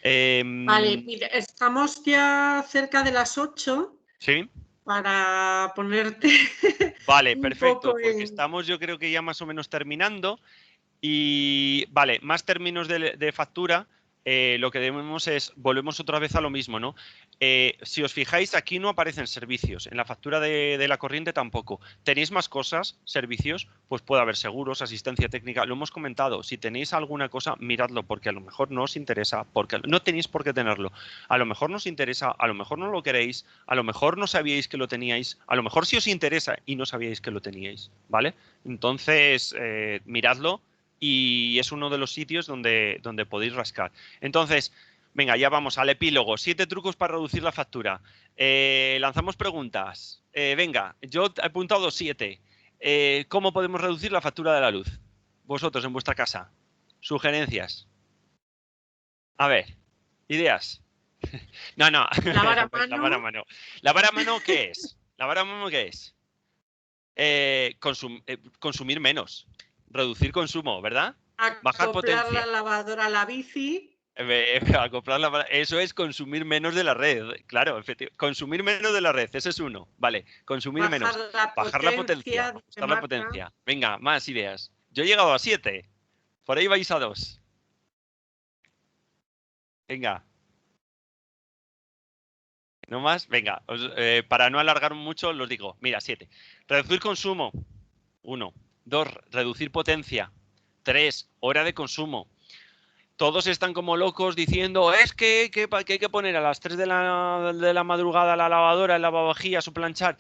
Vale, mira, estamos ya cerca de las 8. Sí. Para ponerte. Vale, perfecto, porque estamos, yo creo que ya más o menos terminando. Y vale, más términos de factura. Lo que debemos es, volvemos otra vez a lo mismo, ¿no? Si os fijáis, aquí no aparecen servicios. En la factura de la corriente tampoco. ¿Tenéis más cosas, servicios? Pues puede haber seguros, asistencia técnica. Lo hemos comentado. Si tenéis alguna cosa, miradlo, porque a lo mejor no os interesa, porque no tenéis por qué tenerlo. A lo mejor no os interesa, a lo mejor no lo queréis, a lo mejor no sabíais que lo teníais, a lo mejor sí os interesa y no sabíais que lo teníais, ¿vale? Entonces, miradlo y es uno de los sitios donde podéis rascar. Entonces, venga, ya vamos al epílogo. 7 trucos para reducir la factura. Lanzamos preguntas. Venga, yo he apuntado 7. ¿Cómo podemos reducir la factura de la luz? Vosotros en vuestra casa. Sugerencias. A ver, ideas. No. Lavar a mano. Lavar a mano. ¿Lavar a mano qué es? ¿Lavar a mano qué es? Consumir menos. Reducir consumo, ¿verdad? Bajar potencia. Acoplar la lavadora a la bici. Eso es consumir menos de la red, claro, efectivamente. Consumir menos de la red, ese es uno. Vale, consumir menos. Bajar la potencia. Bajar la potencia. Venga, más ideas. Yo he llegado a 7. Por ahí vais a 2. Venga. ¿No más? Venga, para no alargar mucho, los digo. Mira, 7. Reducir consumo. 1. 2. Reducir potencia. 3. Hora de consumo. Todos están como locos diciendo es que hay que poner a las 3 de la madrugada la lavadora, el lavavajillas o planchar.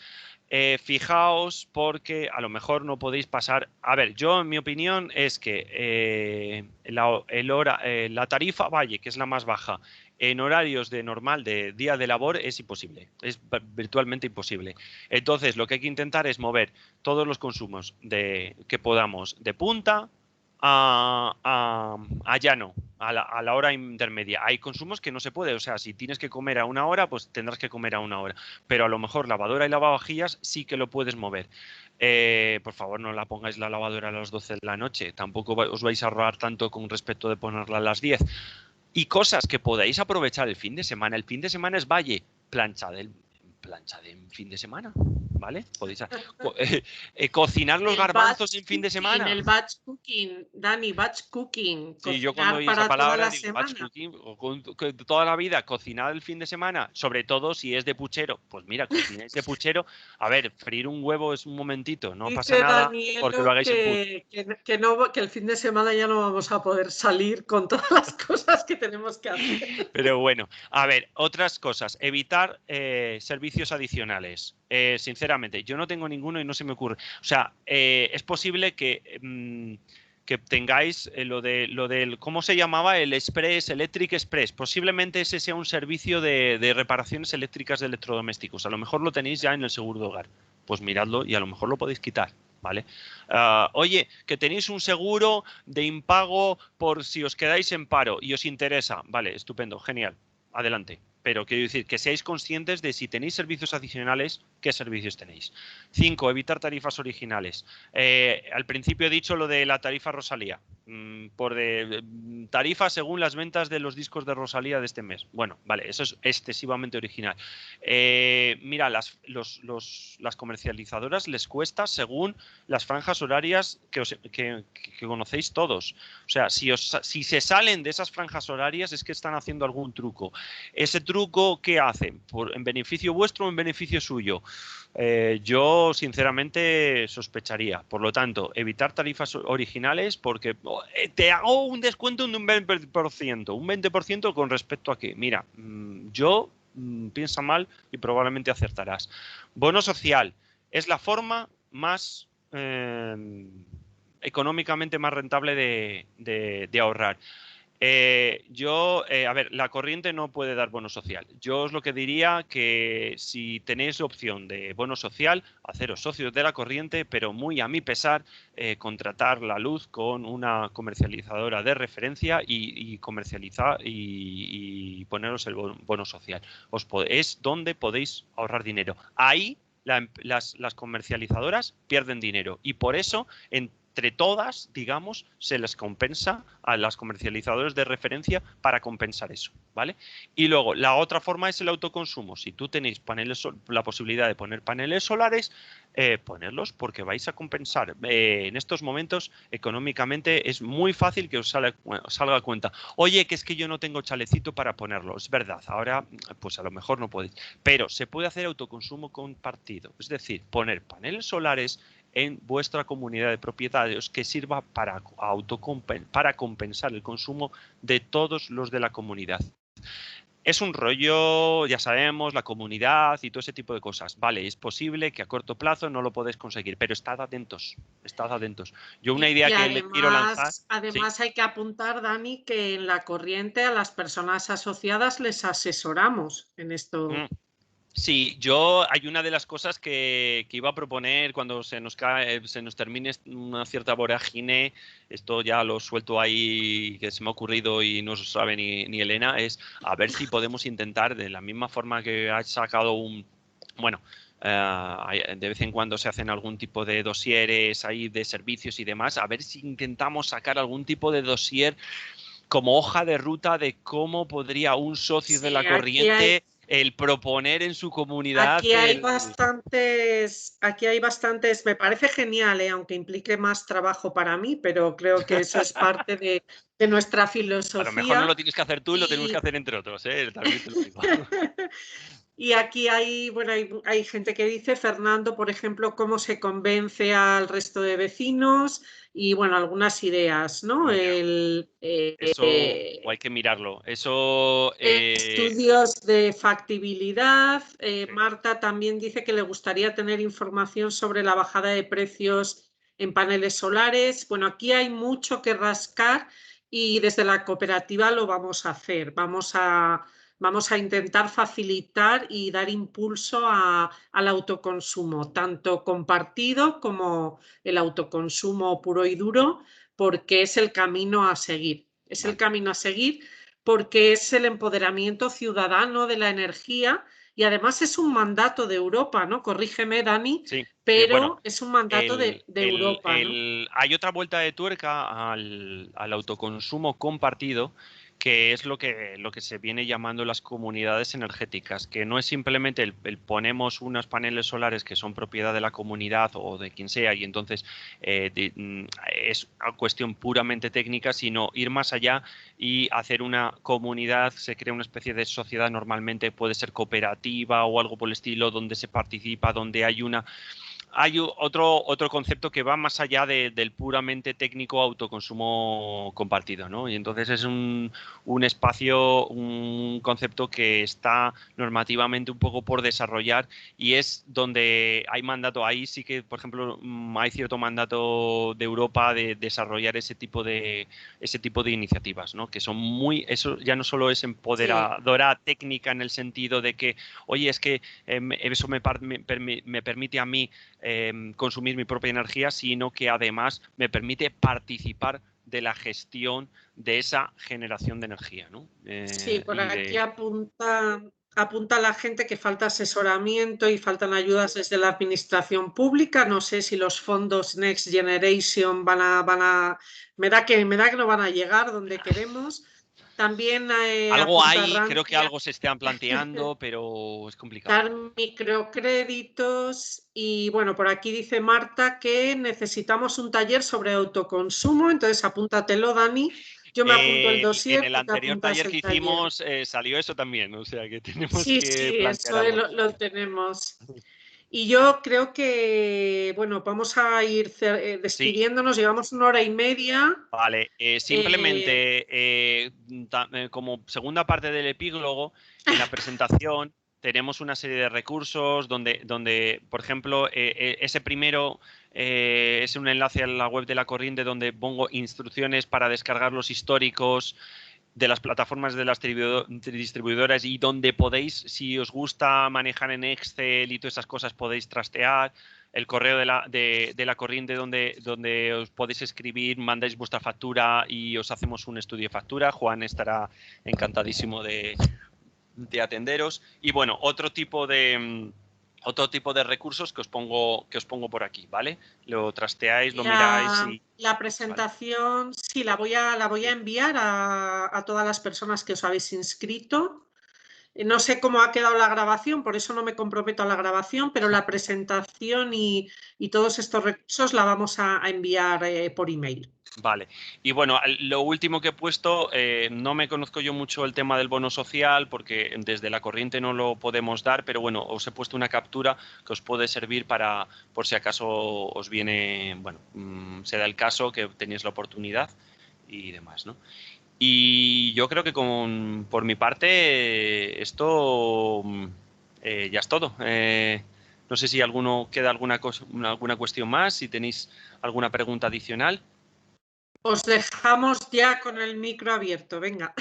Fijaos porque a lo mejor no podéis pasar. A ver, yo en mi opinión es que la tarifa Valle, que es la más baja, en horarios de normal de día de labor es imposible, es virtualmente imposible. Entonces lo que hay que intentar es mover todos los consumos que podamos de punta a llano, a la hora intermedia. Hay consumos que no se puede, o sea, si tienes que comer a una hora, pues tendrás que comer a una hora. Pero a lo mejor lavadora y lavavajillas sí que lo puedes mover. Por favor, no la pongáis la lavadora a las 12 de la noche. Tampoco os vais a ahorrar tanto con respecto de ponerla a las 10. Y cosas que podáis aprovechar el fin de semana. El fin de semana es Valle, plancha de fin de semana, ¿vale? Podéis cocinar los garbanzos en fin de semana. El batch cooking, Dani, batch cooking. Sí, yo cuando oí esa palabra digo batch cooking, toda la vida cocinar el fin de semana, sobre todo si es de puchero. Pues mira, cocináis de puchero. A ver, freír un huevo es un momentito, no pasa nada. Danielo, porque lo hagáis que el fin de semana ya no vamos a poder salir con todas las cosas que tenemos que hacer. Pero bueno, a ver, otras cosas. Evitar servicios adicionales. Sinceramente, yo no tengo ninguno y no se me ocurre. O sea, es posible que tengáis lo del, ¿cómo se llamaba? El Electric Express. Posiblemente ese sea un servicio de reparaciones eléctricas de electrodomésticos. A lo mejor lo tenéis ya en el seguro de hogar. Pues miradlo y a lo mejor lo podéis quitar, ¿vale? Oye, que tenéis un seguro de impago por si os quedáis en paro y os interesa. Vale, estupendo, genial. Adelante. Pero quiero decir que seáis conscientes de si tenéis servicios adicionales, qué servicios tenéis. 5. Evitar tarifas originales. Al principio he dicho lo de la tarifa Rosalía. Tarifa según las ventas de los discos de Rosalía de este mes. Bueno, vale, eso es excesivamente original. Mira, las comercializadoras les cuesta según las franjas horarias que conocéis todos. O sea, si se salen de esas franjas horarias es que están haciendo algún truco. Ese truco, ¿qué hacen? ¿En beneficio vuestro o en beneficio suyo? Yo, sinceramente, sospecharía. Por lo tanto, evitar tarifas originales porque te hago un descuento de un 20%. ¿Un 20% con respecto a qué? Mira, piensa mal y probablemente acertarás. Bono social es la forma más económicamente más rentable de ahorrar. A ver, la corriente no puede dar bono social. Yo os lo que diría que si tenéis opción de bono social, haceros socios de la corriente, pero muy a mi pesar, contratar la luz con una comercializadora de referencia y comercializar y poneros el bono social. Es donde podéis ahorrar dinero. Ahí las comercializadoras pierden dinero y por eso entre todas, digamos, se les compensa a las comercializadoras de referencia para compensar eso, ¿vale? Y luego, la otra forma es el autoconsumo. Si tú tenéis la posibilidad de poner paneles solares, ponerlos porque vais a compensar. En estos momentos, económicamente, es muy fácil que os salga a cuenta. Oye, que es que yo no tengo chalecito para ponerlo. Es verdad, ahora pues a lo mejor no podéis. Pero se puede hacer autoconsumo compartido. Es decir, poner paneles solares en vuestra comunidad de propietarios que sirva para compensar el consumo de todos los de la comunidad. Es un rollo, ya sabemos, la comunidad y todo ese tipo de cosas. Vale, es posible que a corto plazo no lo podéis conseguir, pero estad atentos, estad atentos. Yo una idea que le quiero lanzar... Además ¿sí? hay que apuntar, Dani, que en la corriente a las personas asociadas les asesoramos en esto. Sí, hay una de las cosas que iba a proponer cuando se nos termine una cierta vorágine, esto ya lo suelto ahí que se me ha ocurrido y no sabe ni Elena, es a ver si podemos intentar de la misma forma que ha sacado bueno, de vez en cuando se hacen algún tipo de dosieres ahí de servicios y demás, a ver si intentamos sacar algún tipo de dosier como hoja de ruta de cómo podría un socio de la corriente el proponer en su comunidad. Aquí hay bastantes, me parece genial, aunque implique más trabajo para mí, pero creo que eso es parte de nuestra filosofía. A lo mejor no lo tienes que hacer tú y lo tenemos que hacer entre otros, también te lo digo. Y aquí bueno, hay gente que dice, Fernando, por ejemplo, cómo se convence al resto de vecinos y, bueno, algunas ideas, ¿no? Bueno, eso hay que mirarlo. Eso... estudios de factibilidad. Marta también dice que le gustaría tener información sobre la bajada de precios en paneles solares. Bueno, aquí hay mucho que rascar y desde la cooperativa lo vamos a hacer. Vamos a intentar facilitar y dar impulso al autoconsumo, tanto compartido como el autoconsumo puro y duro, porque es el camino a seguir. Es el camino a seguir porque es el empoderamiento ciudadano de la energía y además es un mandato de Europa, ¿no? Corrígeme, Dani, sí, pero bueno, es un mandato de Europa, ¿no? Hay otra vuelta de tuerca al autoconsumo compartido, que es lo que se viene llamando las comunidades energéticas, que no es simplemente el ponemos unos paneles solares que son propiedad de la comunidad o de quien sea y entonces es una cuestión puramente técnica, sino ir más allá y hacer una comunidad, se crea una especie de sociedad, normalmente puede ser cooperativa o algo por el estilo, donde se participa, donde hay otro concepto que va más allá del puramente técnico autoconsumo compartido, ¿no? Y entonces es un espacio, un concepto que está normativamente un poco por desarrollar y es donde hay mandato. Ahí sí que, por ejemplo, hay cierto mandato de Europa de desarrollar ese tipo de iniciativas, ¿no? Que son eso ya no solo es empoderadora técnica en el sentido de que, oye, es que eso me permite a mí consumir mi propia energía, sino que además me permite participar de la gestión de esa generación de energía, ¿no? Sí, por aquí apunta la gente que falta asesoramiento y faltan ayudas desde la administración pública. No sé si los fondos Next Generation me da que no van a llegar donde queremos. También algo apunta hay, creo que Randy algo se están planteando, pero es complicado. dar microcréditos y bueno, por aquí dice Marta que necesitamos un taller sobre autoconsumo, entonces apúntatelo, Dani. Yo me apunto el En dossier, el tú te anterior apuntas taller que el taller. hicimos salió eso también, o sea que tenemos Sí, que sí, plantear eso algo. lo tenemos. Y yo creo que, bueno, vamos a ir Sí, despidiéndonos, llevamos 1 hora y media. vale. Simplemente como segunda parte del epílogo, en la presentación tenemos una serie de recursos donde por ejemplo, ese primero es un enlace a la web de la corriente donde pongo instrucciones para descargar los históricos de las plataformas de las distribuidoras y donde podéis, si os gusta manejar en Excel y todas esas cosas, podéis trastear el correo de la corriente donde os podéis escribir, mandáis vuestra factura y os hacemos un estudio de factura. Juan estará encantadísimo de atenderos. Y bueno, otro tipo de recursos que os pongo por aquí, ¿vale? Lo trasteáis, lo miráis y... La presentación, sí, la voy a enviar a todas las personas que os habéis inscrito. No sé cómo ha quedado la grabación, por eso no me comprometo a la grabación, pero la presentación y todos estos recursos la vamos a enviar por email. Vale. Y bueno, lo último que he puesto, no me conozco yo mucho el tema del bono social porque desde la corriente no lo podemos dar, pero bueno, os he puesto una captura que os puede servir para, por si acaso os viene, bueno, se da el caso que tenéis la oportunidad y demás, ¿no? Y yo creo que por mi parte, esto ya es todo. No sé si queda alguna cuestión más, si tenéis alguna pregunta adicional. Os dejamos ya con el micro abierto, venga.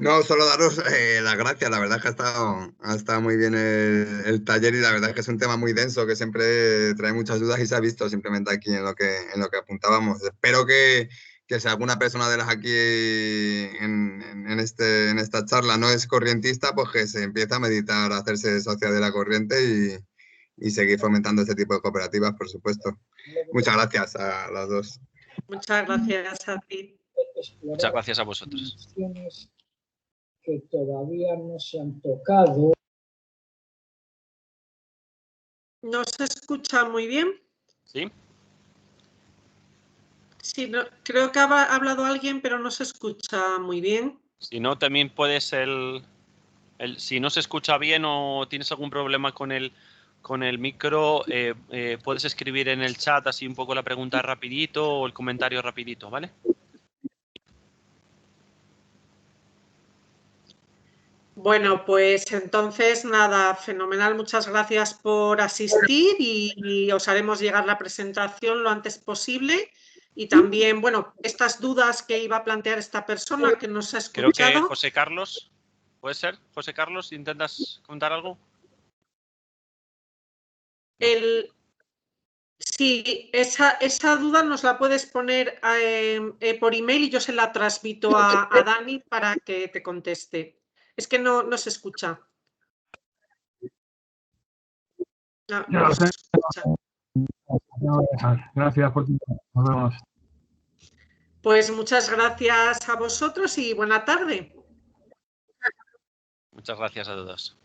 No, solo daros las gracias. La verdad es que ha estado muy bien el taller y la verdad es que es un tema muy denso que siempre trae muchas dudas y se ha visto simplemente aquí en lo que apuntábamos. Espero que si alguna persona de las aquí en esta charla no es corrientista, pues que se empiece a meditar, a hacerse socia de la corriente y seguir fomentando este tipo de cooperativas, por supuesto. Muchas gracias a los dos. Muchas gracias a ti. Muchas gracias a vosotros. Que todavía no se han tocado. ¿No se escucha muy bien? ¿Sí? Sí, no, creo que ha hablado alguien, pero no se escucha muy bien. Si no, también puedes si no se escucha bien o tienes algún problema con el micro, puedes escribir en el chat así un poco la pregunta rapidito o el comentario rapidito, ¿vale? Bueno, pues entonces nada, fenomenal. Muchas gracias por asistir y os haremos llegar la presentación lo antes posible. Y también, bueno, estas dudas que iba a plantear esta persona que nos ha escuchado. Creo que José Carlos, ¿puede ser? José Carlos, ¿intentas contar algo? Sí, esa duda nos la puedes poner por email y yo se la transmito a Dani para que te conteste. Es que no se escucha. No se escucha. Gracias por tu tiempo. Nos vemos. Pues muchas gracias a vosotros y buena tarde. Muchas gracias a todos.